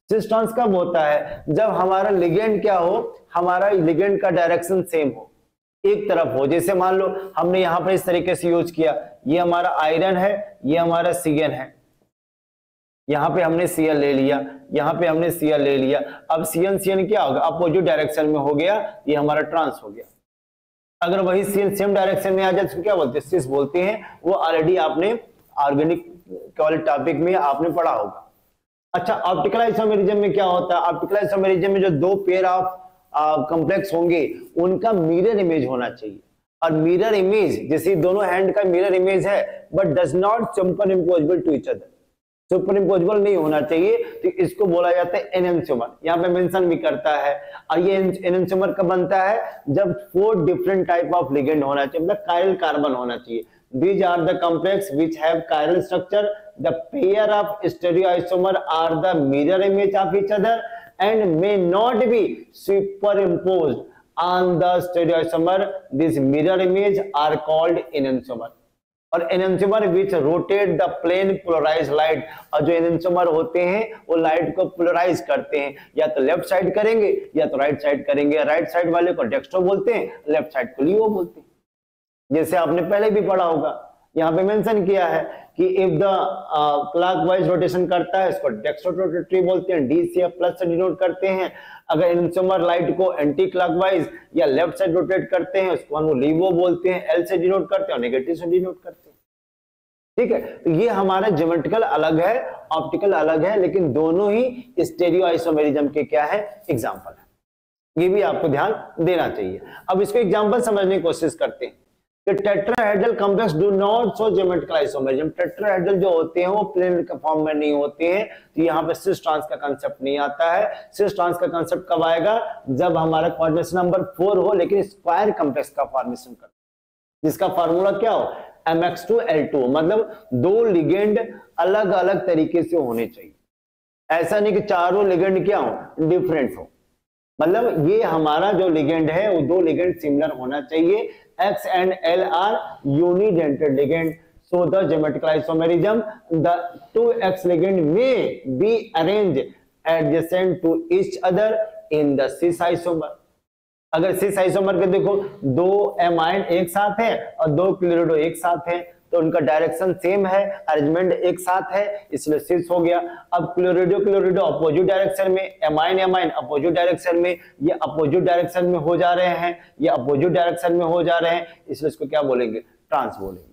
सिस ट्रांस कब होता है? जब हमारा लिगेंड क्या हो? हमारा लिगेंड का डायरेक्शन सेम हो, एक तरफ हो। जैसे मान लो हमने यहां पर इस तरीके से यूज किया, ये हमारा आयरन है, ये हमारा सीएन है, यहां पे हमने सीएल ले लिया, यहां पे हमने सीएल ले लिया। अब सीएन सीएन क्या होगा? अपोजिट डायरेक्शन में हो गया, ये हमारा ट्रांस हो गया। अगर वही सीएन सेम डायरेक्शन में आ जाए तो क्या बोलते हैं? सिस बोलते हैं। वो ऑलरेडी आपने ऑर्गेनिक वाले टॉपिक में आपने पढ़ा होगा। अच्छा, ऑप्टिकल आइसोमेरिज्म में क्या होता है? ऑप्टिकल आइसोमेरिज्म में जो दो पेयर ऑफ कॉम्प्लेक्स होंगे उनका मिरर इमेज होना चाहिए। और मिरर इमेज जैसे दोनों हैंड का मिरर इमेज है but does not superimposable to each other, superimposable नहीं होना चाहिए, तो इसको बोला जाता है एनेंटियोमर। यहाँ पे मेंशन भी करता है। और ये एनेंटियोमर कब बनता है? जब 4 डिफरेंट टाइप ऑफ लिगेंड होना चाहिए, मतलब कायरल कार्बन होना चाहिए। These are the complex which have chiral structure. The pair of stereoisomer are the mirror image of each other and may not be superimposed on the stereoisomer. These mirror image are called enantiomer. और enantiomer which rotate the plane polarized light, और जो enantiomer होते हैं वो लाइट को पोलराइज करते हैं, या तो लेफ्ट साइड करेंगे या तो राइट साइड करेंगे। राइट साइड वाले को डेक्स्ट्रो बोलते हैं, लेफ्ट साइड को लियो बोलते हैं। जैसे आपने पहले भी पढ़ा होगा, यहाँ पे मेंशन किया है कि इफ द क्लॉकवाइज रोटेशन करता है इसको डेक्स्ट्रोरोटेटरी बोलते हैं, डी से प्लस से डिनोट करते हैं। अगर एनेंटियोमर लाइट को एंटी क्लॉकवाइज या लेफ्ट साइड रोटेट करते हैं उसको हम लीवो बोलते हैं, एल से डिनोट करते हैं और नेगेटिव से डिनोट करते हैं। ठीक है, तो ये हमारा ज्योमेट्रिकल अलग है, ऑप्टिकल अलग है, लेकिन दोनों ही स्टेरियो आइसोमेरिज्म के क्या है? एग्जाम्पल है। ये भी आपको ध्यान देना चाहिए। अब इसको एग्जाम्पल समझने की कोशिश करते हैं। Tetrahedral complex do not show geometrical isomerism. Tetrahedral जो होते हैं वो प्लेन के फॉर्म में नहीं होते हैं, तो यहाँ पे सिस ट्रांस का कांसेप्ट नहीं आता है। सिस ट्रांस का कांसेप्ट कब आएगा? जब हमारा कोऑर्डिनेशन नंबर 4 हो लेकिन स्क्वायर कॉम्प्लेक्स का फॉर्मेशन कर, जिसका फार्मूला क्या हो? mx2l2, मतलब दो लिगेंड अलग अलग तरीके से होने चाहिए। ऐसा नहीं कि चारों लिगेंड क्या हो? डिफरेंट हो। मतलब ये हमारा जो लिगेंड है वो दो लिगेंड सिमिलर होना चाहिए। X and L are unidentate ligand, so the geometrical isomerism, the 2X ligand may be arranged adjacent to each other in the cis isomer. अगर cis isomer के देखो दो एमाइन एक साथ है और दो क्लोरिडो एक साथ है तो उनका डायरेक्शन सेम है, अरेंजमेंट एक साथ है, इसलिए सिस हो गया। अब क्लोरिडो क्लोरिडो अपोजिट डायरेक्शन में, एमाइन एमाइन अपोजिट डायरेक्शन में, ये अपोजिट डायरेक्शन में हो जा रहे हैं, ये अपोजिट डायरेक्शन में हो जा रहे हैं, इसलिए इसको क्या बोलेंगे? ट्रांस बोलेंगे।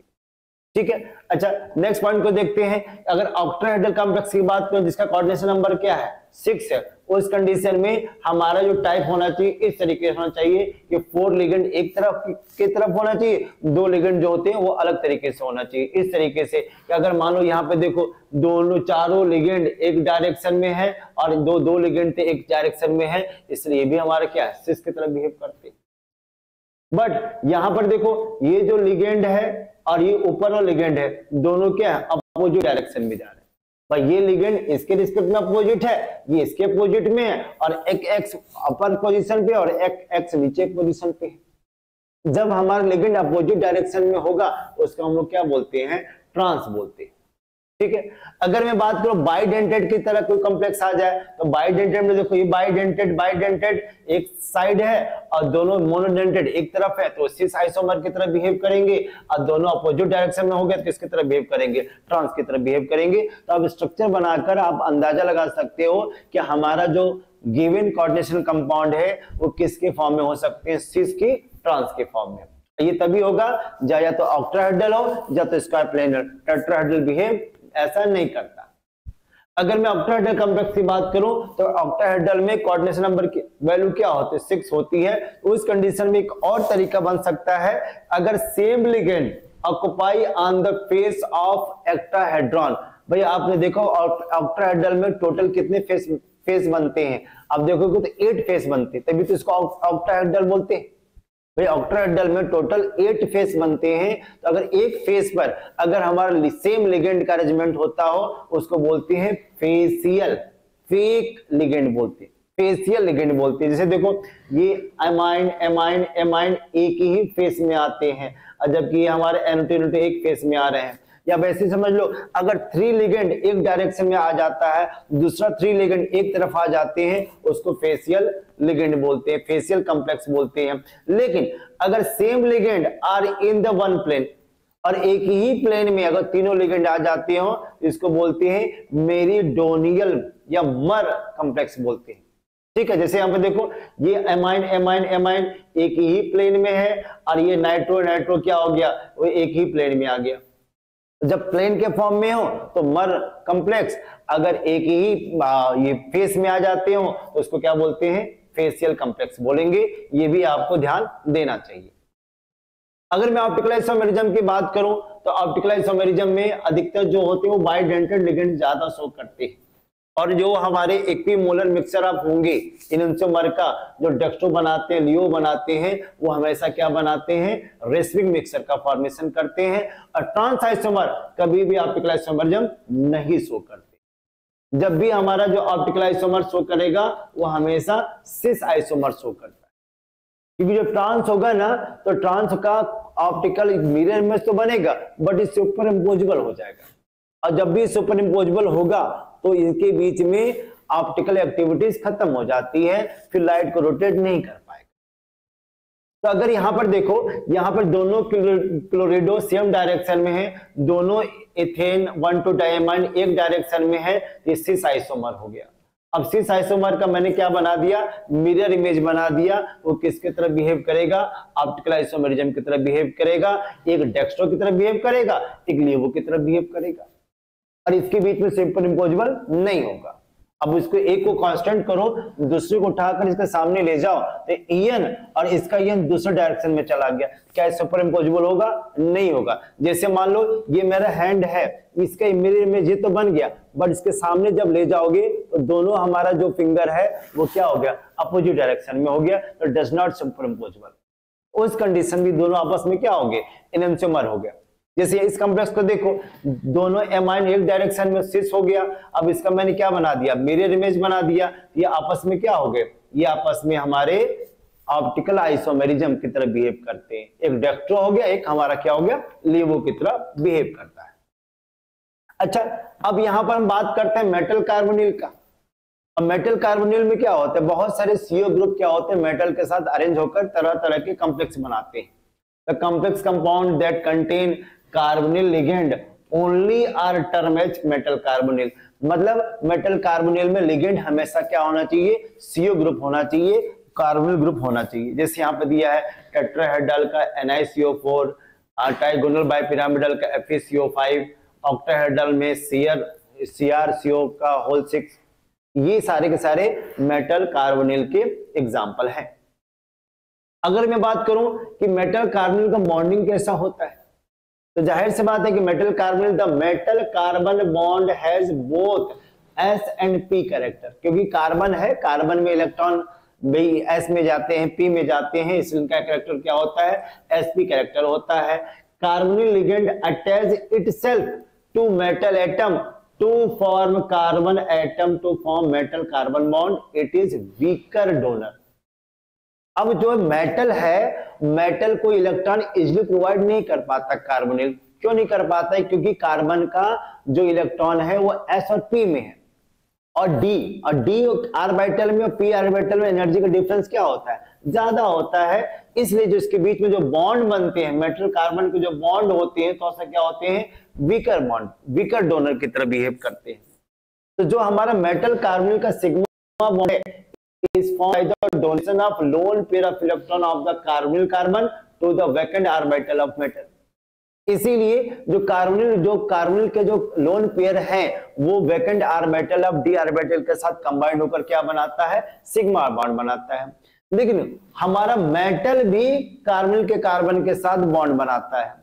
ठीक है। अच्छा, नेक्स्ट पॉइंट को देखते हैं। अगर ऑक्टाहेड्रल कॉम्प्लेक्स की बात करें जिसका कोऑर्डिनेशन नंबर क्या है 6 है, उस कंडीशन में हमारा जो टाइप होना चाहिए इस तरीके से होना चाहिए कि 4 लिगेंड एक तरफ की तरफ होना चाहिए, 2 लिगेंड जो होते हैं वो अलग तरीके से होना चाहिए। इस तरीके से कि अगर मान लो यहाँ पे देखो दोनों चारों लिगेंड एक डायरेक्शन में है और दो लिगेंड थे एक डायरेक्शन में है, इसलिए भी हमारा क्या है 6 की तरफ बिहेव करते हैं। बट यहां पर देखो ये जो लिगेंड है और ये ऊपर वाला लिगेंड है, दोनों क्या है अपोजिट डायरेक्शन में जा रहे हैं। भाई ये लिगेंड इसके रिस्पेक्ट में अपोजिट है, ये इसके अपोजिट में है, और एक एक्स अपर पोजीशन पे और एक एक्स नीचे पोजीशन पे है। जब हमारा लिगेंड अपोजिट डायरेक्शन में होगा उसको हम लोग क्या बोलते हैं, ट्रांस बोलते हैं। ठीक है। अगर मैं बात करूं बाइडेंटेड की तरह कोई कॉम्प्लेक्स आ जाए तो बाइडेंटेड में देखो ये बाइडेंटेड एक साइड है और दोनों मोनोडेंटेड एक तरफ है, तो सिस आइसोमर की तरह बिहेव करेंगे, और दोनों अपोजिट डायरेक्शन में हो गए तो किसकी तरह बिहेव करेंगे, ट्रांस की तरह बिहेव करेंगे। तो अब स्ट्रक्चर बनाकर आप अंदाजा लगा सकते हो कि हमारा जो गिवन कोऑर्डिनेशन कंपाउंड है वो किसके फॉर्म में हो सकते हैं, सिस की ट्रांस के फॉर्म में। ये तभी होगा या तो ऑक्टाहेड्रल हो या तो स्क्वायर प्लेनर। टेट्राहेड्रल बिहेव ऐसा नहीं करता। अगर मैं ऑक्टाहेड्रल कॉम्प्लेक्स की बात करूं तो ऑक्टाहेड्रल में कोऑर्डिनेशन नंबर की वैल्यू क्या होती है 6 होती है। तो उस कंडीशन में एक और तरीका बन सकता है, अगर same ligand occupy on the face of octahedron. भाई आपने देखो ऑक्टाहेड्रल में टोटल कितने फेस बनते हैं, आप देखोगे तो 8 फेस बनते हैं, तभी तो इसको ऑक्टाहेड्रल बोलते हैं। भाई ऑक्टाहेड्रल में टोटल 8 फेस बनते हैं, तो अगर एक फेस पर अगर हमारा सेम लिगेंड का अरेंजमेंट होता हो उसको बोलते हैं फेसियल, फेक लिगेंड बोलते हैं, फेसियल लिगेंड बोलते हैं। जैसे देखो ये एमाइन एमाइन एमाइन एक ही फेस में आते हैं, जबकि ये हमारे एनोटेट एक फेस में आ रहे हैं। या वैसे समझ लो अगर 3 लिगेंड एक डायरेक्शन में आ जाता है, दूसरा 3 लिगेंड एक तरफ आ जाते हैं, उसको फेसियल लिगेंड बोलते हैं, फेसियल कॉम्प्लेक्स बोलते हैं। लेकिन अगर same ligand are in the one plane और एक ही प्लेन में अगर तीनों लिगेंड आ जाते हो इसको बोलते हैं मेरिडोनियल या मर कॉम्प्लेक्स बोलते हैं। ठीक है। जैसे यहां पे देखो ये एमाइन एमाइन एमाइन एक ही प्लेन में है और ये नाइट्रो नाइट्रो क्या हो गया, वो एक ही प्लेन में आ गया। जब प्लेन के फॉर्म में हो तो मर कॉम्प्लेक्स, अगर एक ही ये फेस में आ जाते हो तो उसको क्या बोलते हैं, फेसियल कॉम्प्लेक्स बोलेंगे। ये भी आपको ध्यान देना चाहिए। अगर मैं ऑप्टिकल आइसोमेरिज्म की बात करूं तो ऑप्टिकल आइसोमेरिज्म में अधिकतर जो होते हैं वो बाइडेंटेड लिगेंड ज्यादा शो करते हैं, और जो हमारे इक्विमोलर मिक्सचर आप होंगे इनोंसोमर का जो डेक्स्ट्रो बनाते हैं, लियो बनाते हैं, वो हमेशा क्या बनाते हैं, रेसिविक मिक्सचर का फॉर्मेशन करते हैं। और ट्रांस आइसोमर कभी भी ऑप्टिकल आइसोमेरिज्म नहीं शो करते। जब भी हमारा जो ऑप्टिकल आइसोमर शो करेगा वो हमेशा सिस आइसोमर शो करता है, क्योंकि जब ट्रांस होगा ना तो ट्रांस का ऑप्टिकल मिरर इमेज तो बनेगा बट इस सुपर इम्पोजेबल हो जाएगा, और जब भी सुपर इम्पोजेबल होगा तो इनके बीच में ऑप्टिकल एक्टिविटीज खत्म हो जाती है, फिर लाइट को रोटेट नहीं कर पाएगा। तो अगर यहां पर देखो यहां पर दोनों क्लोरिडो सेम डायरेक्शन में है, दोनों एथेन 1,2 डायमाइन एक डायरेक्शन में है, ये सिस आइसोमर हो गया। अब सिस आइसोमर का मैंने क्या बना दिया, मिरर इमेज बना दिया। वो किसकी तरह बिहेव करेगा, ऑप्टिकल आइसोमेरिज्म की तरह बिहेव करेगा। एक डेक्स्ट्रो की तरह बिहेव करेगा, एक लियो की तरह बिहेव करेगा, और इसके बीच में सुपर इम्पोजेबल नहीं होगा। अब इसको एक को कांस्टेंट करो, दूसरे को उठाकर इसके सामने ले जाओ तो ईएन और इसका ईएन दूसरे डायरेक्शन में चला गया, क्या सुपर इम्पोजेबल होगा, नहीं होगा। जैसे मान लो ये मेरा हैंड है, इसका मिरर इमेज ये तो बन गया, बट इसके सामने जब ले जाओगे तो दोनों हमारा जो फिंगर है वो क्या हो गया, अपोजिट डायरेक्शन में हो गया, तो डज नॉट सुपर इम्पोजेबल। उस कंडीशन में दोनों आपस में क्या हो गए, एनोंसोमर हो गया। जैसे इस कॉम्प्लेक्स को देखो, दोनों एमाइन एक डायरेक्शन में सिस हो गया, अब इसका मैंने क्या बना दिया, मिरर इमेज बना दिया, ये आपस में क्या हो गए, ये आपस में हमारे ऑप्टिकल आइसोमेरिज्म की तरह बिहेव करते हैं। एक डेक्स्ट्रो हो गया, एक हमारा क्या हो गया, लिवो की तरह बिहेव करता है। अच्छा, अब यहां पर हम बात करते हैं मेटल कार्बोनिल का। अब मेटल कार्बोनिल में क्या होता है, बहुत सारे सीओ ग्रुप क्या होते हैं मेटल के साथ अरेंज होकर तरह तरह के कॉम्प्लेक्स बनाते हैं। The complex compound that contain carbonyl ligand only are term as metal carbonyl. मतलब मेटल कार्बोनिल में लिगेंड हमेशा क्या होना चाहिए, सीओ ग्रुप होना चाहिए, कार्बोनिल ग्रुप होना चाहिए। जैसे यहाँ पे दिया है टेट्राहेड्रल का NiCO4, ट्राइगोनल बाइपिरामिडल का FeCO5, ऑक्टाहेड्रल में CrCO का होल 6, ये सारे के सारे मेटल कार्बोनिल के एग्जाम्पल हैं। अगर मैं बात करूं कि मेटल कार्बोनिल का बॉन्डिंग कैसा होता है, तो जाहिर सी बात है कि metal carbonyl, the metal carbon bond has both S and P character, क्योंकि कार्बन है, कार्बन में इलेक्ट्रॉन भी S में जाते हैं, P में जाते हैं, इसलिए इनका कैरेक्टर क्या होता है, sp कैरेक्टर होता है। Carbonyl ligand attach itself to metal atom to form carbon atom to form metal carbon bond, it is weaker donor. अब जो मेटल है, मेटल को इलेक्ट्रॉन इजिली प्रोवाइड नहीं कर पाता कार्बोनिल। क्यों नहीं कर पाता है? क्योंकि कार्बन का जो इलेक्ट्रॉन है वो S और P में है, और D ऑर्बिटल में और P ऑर्बिटल में एनर्जी का डिफरेंस क्या होता है, ज्यादा होता है। इसलिए जो इसके बीच में जो बॉन्ड बनते हैं, मेटल कार्बन के जो बॉन्ड होते हैं, तो क्या होते हैं, वीकर बॉन्ड, वीकर डोनर की तरह बिहेव करते हैं। तो जो हमारा मेटल कार्बोनिल का सिग्मा बॉन्ड है, is formed by the donation of lone pair of electron of the carbonyl carbon to the vacant orbital of metal। इसीलिए जो कार्बोनिल के जो लोन पेयर हैं वो vacant orbital of D orbital के साथ कंबाइंड होकर क्या बनाता है, सिग्मा बॉन्ड बनाता है। लेकिन हमारा मेटल भी कार्बोनिल के कार्बन के साथ बॉन्ड बनाता है,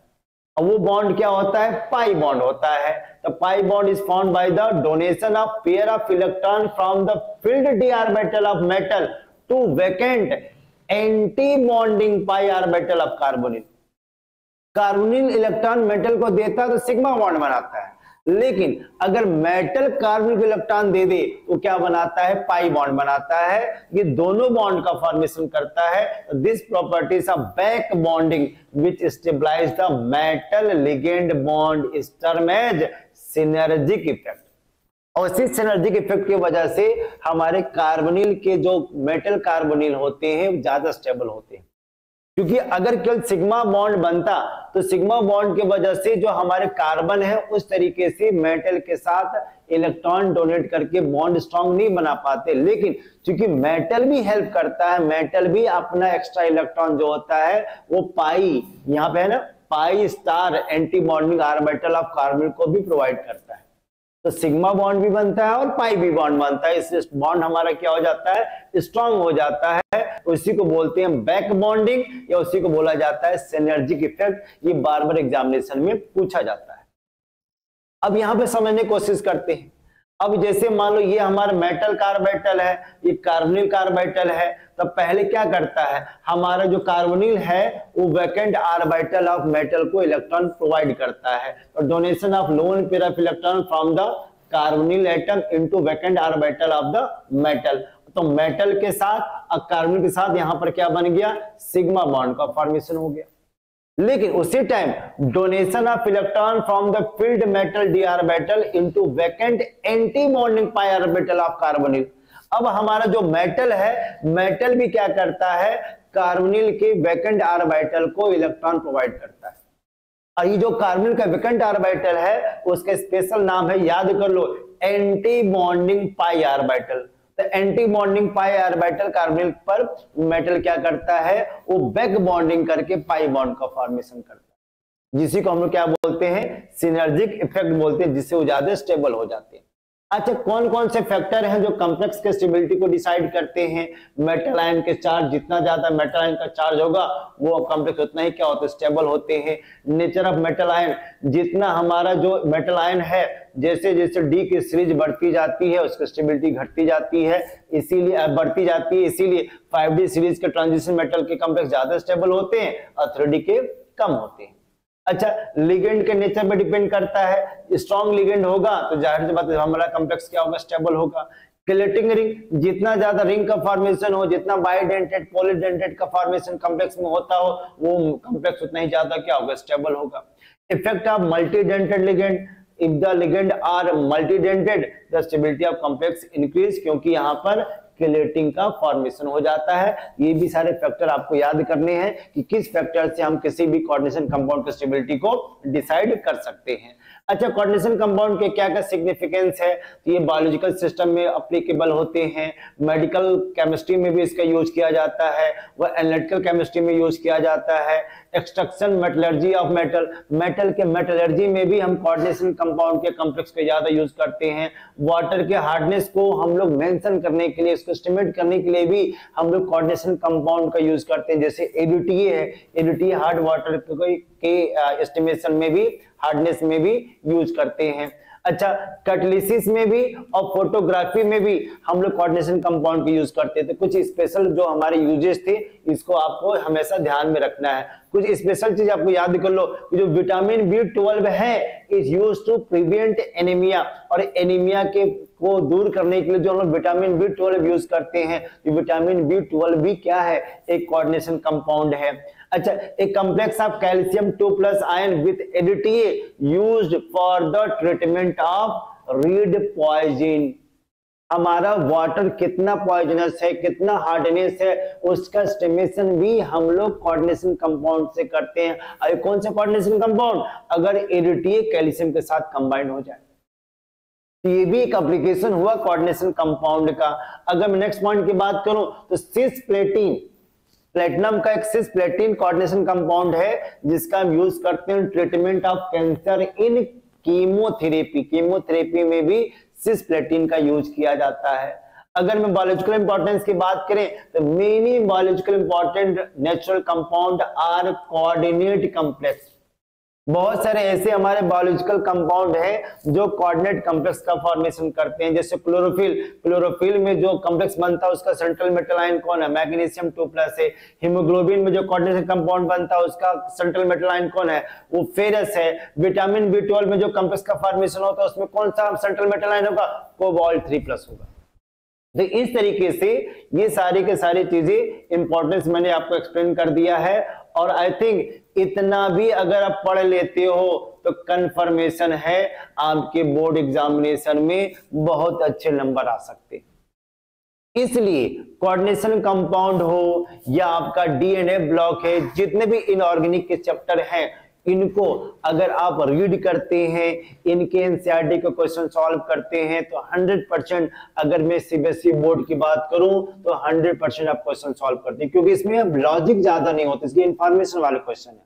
और वो बॉन्ड क्या होता है, पाई बॉन्ड होता है। तो pi bond is formed by the donation of pair of electron from the filled d orbital of metal to vacant anti bonding pi orbital of carbonyl. Carbonyl electron metal को देता है तो सिग्मा बॉन्ड बनाता है, लेकिन अगर मेटल कार्बोनिल को इलेक्ट्रॉन दे दे तो क्या बनाता है, पाई बॉन्ड बनाता है। ये दोनों बॉन्ड का फॉर्मेशन करता है। This properties of back bonding which stabilize the metal ligand bond is term as synergic effect. और इसी सिनर्जिक इफेक्ट की वजह से हमारे कार्बोनिल के जो मेटल कार्बोनिल होते हैं ज्यादा स्टेबल होते हैं, क्योंकि अगर केवल सिग्मा बॉन्ड बनता तो सिग्मा बॉन्ड की वजह से जो हमारे कार्बन है उस तरीके से मेटल के साथ इलेक्ट्रॉन डोनेट करके बॉन्ड स्ट्रांग नहीं बना पाते। लेकिन क्योंकि मेटल भी हेल्प करता है, मेटल भी अपना एक्स्ट्रा इलेक्ट्रॉन जो होता है वो पाई, यहाँ पे है ना, pi star anti bonding orbital of carbon को भी प्रोवाइड करता है। तो सिग्मा बॉन्ड भी बनता है और पाई भी बॉन्ड बनता है, इससे बॉन्ड हमारा क्या हो जाता है, स्ट्रांग हो जाता है। उसी को बोलते हैं बैक बॉन्डिंग, या उसी को बोला जाता है सिनर्जिक इफेक्ट। ये बार बार एग्जामिनेशन में पूछा जाता है। अब यहां पे समझने की कोशिश करते हैं। अब जैसे मान लो ये हमारा मेटल कार्बोनिल है, ये कार्बोनिल कार्बोनिल है, तो पहले क्या करता है, हमारा जो कार्बोनिल है वो वैकेंट ऑर्बिटल ऑफ मेटल को इलेक्ट्रॉन प्रोवाइड करता है। तो donation of lone pair of electron from the carbonyl atom into vacant orbital of the metal. तो मेटल के साथ और कार्बोनिल के साथ यहां पर क्या बन गया, सिग्मा बॉन्ड का फॉर्मेशन हो गया। लेकिन उसी time donation of electron from the field metal D orbital into vacant anti bonding pi orbital of carbonyl. अब हमारा जो मेटल है, मेटल भी क्या करता है, कार्बोनिल के वैकेंट ऑर्बिटल को इलेक्ट्रॉन प्रोवाइड करता है। और ये जो कार्बोनिल का वैकेंट ऑर्बिटल है उसका स्पेशल नाम है, याद कर लो, एंटी बॉन्डिंग पाई ऑर्बिटल। तो anti bonding pi orbital carbonyl पर मेटल क्या करता है, वो बैक बॉन्डिंग करके पाई बॉन्ड का फॉर्मेशन करता है, जिसी को हम लोग क्या बोलते हैं, सिनर्जिक इफेक्ट बोलते हैं, जिससे वो ज्यादा स्टेबल हो जाते हैं। अच्छा, कौन कौन से फैक्टर हैं जो कॉम्प्लेक्स के स्टेबिलिटी को डिसाइड करते हैं? मेटल आयन के चार्ज, जितना ज्यादा मेटल आयन का चार्ज होगा वो कॉम्प्लेक्स उतना ही क्या होता है, स्टेबल होते हैं। नेचर ऑफ मेटल आयन, जितना हमारा जो मेटल आयन है, जैसे जैसे डी की सीरीज बढ़ती जाती है उसकी स्टेबिलिटी घटती जाती है, इसीलिए बढ़ती जाती है, इसीलिए 5D सीरीज के ट्रांजिशन मेटल के कॉम्प्लेक्स ज्यादा स्टेबल होते हैं और 3D के कम होते हैं। अच्छा, लिगेंड के नेचर पे डिपेंड करता है, स्ट्रॉन्ग लिगेंड होगा तो जाहिर सी बात है हमारा कॉम्प्लेक्स क्या होगा, स्टेबल होगा। क्लेटिंग रिंग, जितना ज्यादा रिंग का फॉर्मेशन हो, जितना बाइडेंटेड पॉलीडेंटेड का फॉर्मेशन कॉम्प्लेक्स में होता हो, वो कॉम्प्लेक्स उतना ही ज्यादा क्या होगा, स्टेबल होगा। Effect of मल्टीडेंटेड ligand, if the ligand are multidented the stability of complex increase, क्योंकि यहाँ पर क्लेटिंग का फॉर्मेशन हो जाता है। ये भी सारे फैक्टर आपको याद करने हैं कि किस फैक्टर से हम किसी भी कोऑर्डिनेशन कंपाउंड की स्टेबिलिटी को डिसाइड कर सकते हैं। अच्छा, कोऑर्डिनेशन कंपाउंड के क्या क्या सिग्निफिकेंस है? तो ये बायोलॉजिकल सिस्टम में एप्लीकेबल होते हैं, मेडिकल केमिस्ट्री में भी इसका यूज किया जाता है, वह एनालिटिकल केमिस्ट्री में यूज किया जाता है, extraction metallurgy of metal, metal के मेटलर्जी में भी हम कोऑर्डिनेशन कंपाउंड के कॉम्प्लेक्स को ज्यादा यूज करते हैं। वाटर के हार्डनेस को हम लोग मेंशन करने के लिए, इसको एस्टिमेट करने के लिए भी हम लोग कोऑर्डिनेशन कंपाउंड का यूज करते हैं। जैसे एडीटीए है, एडीटीए हार्ड वाटर के एस्टिमेशन में भी, हार्डनेस में भी यूज करते हैं। अच्छा, कैटालिसिस में भी और फोटोग्राफी में भी हम लोग कोऑर्डिनेशन कंपाउंड का यूज करते थे। कुछ स्पेशल जो हमारे यूजेस थे, इसको आपको हमेशा ध्यान में रखना है। कुछ स्पेशल चीज आपको याद कर लो, जो विटामिन B12 है is used to prevent anaemia, और एनीमिया के को दूर करने के लिए जो हम लोग विटामिन B12 यूज करते हैं, ये विटामिन B12 भी क्या है? एक कोऑर्डिनेशन कंपाउंड है। अच्छा, एक complex of calcium 2+ ion with EDTA used for the treatment of lead poison. हमारा वाटर कितना पॉइजनस है, कितना हार्डनेस है, उसका एस्टिमेशन भी हम लोग कोऑर्डिनेशन कंपाउंड से करते हैं। और कौन सा कोऑर्डिनेशन कंपाउंड? अगर एडीटीए कैल्शियम के साथ कंबाइंड हो जाए, ये भी एक एप्लीकेशन हुआ कोऑर्डिनेशन कंपाउंड का। अगर मैं नेक्स्ट पॉइंट की बात करूं तो सिसप्लेटिन, प्लेटिनम का एक सिसप्लेटिन कोऑर्डिनेशन कंपाउंड है, जिसका हम यूज करते हैं treatment of cancer in chemotherapy. Chemotherapy में भी सिसप्लेटिन का यूज किया जाता है। अगर मैं बायोलॉजिकल इंपॉर्टेंस की बात करें तो many biological important natural compound are coordinate complex. बहुत सारे ऐसे हमारे बायोलॉजिकल कंपाउंड हैं जो कोऑर्डिनेट कॉम्प्लेक्स का फॉर्मेशन करते हैं। जैसे क्लोरोफिल, क्लोरोफिल में जो कॉम्प्लेक्स बनता है उसका सेंट्रल मेटल आयन कौन है? मैग्नीशियम 2+ है। हीमोग्लोबिन में जो कोऑर्डिनेशन कंपाउंड बनता है उसका सेंट्रल मेटल आयन कौन है? वो फेरस है। विटामिन B12 में जो कॉम्प्लेक्स का फॉर्मेशन होता है उसमें कौन सा सेंट्रल मेटल आयन होगा? कोबाल्ट 3+ होगा। तो इस तरीके से ये सारी के सारी चीजें इंपॉर्टेंस मैंने आपको एक्सप्लेन कर दिया है। और आई थिंक इतना भी अगर आप पढ़ लेते हो तो कंफर्मेशन है आपके बोर्ड एग्जामिनेशन में बहुत अच्छे नंबर आ सकते। इसलिए कोऑर्डिनेशन कंपाउंड हो या आपका डीएनए ब्लॉक है, जितने भी इनऑर्गेनिक के चैप्टर हैं, इनको अगर आप रीड करते हैं, इनके एनसीईआरटी के क्वेश्चन सॉल्व करते हैं तो 100%, अगर मैं सीबीएसई बोर्ड की बात करूं तो 100% आप क्वेश्चन सॉल्व करते हैं, क्योंकि इसमें अब लॉजिक ज्यादा नहीं होता, इसकी इंफॉर्मेशन वाले क्वेश्चन है।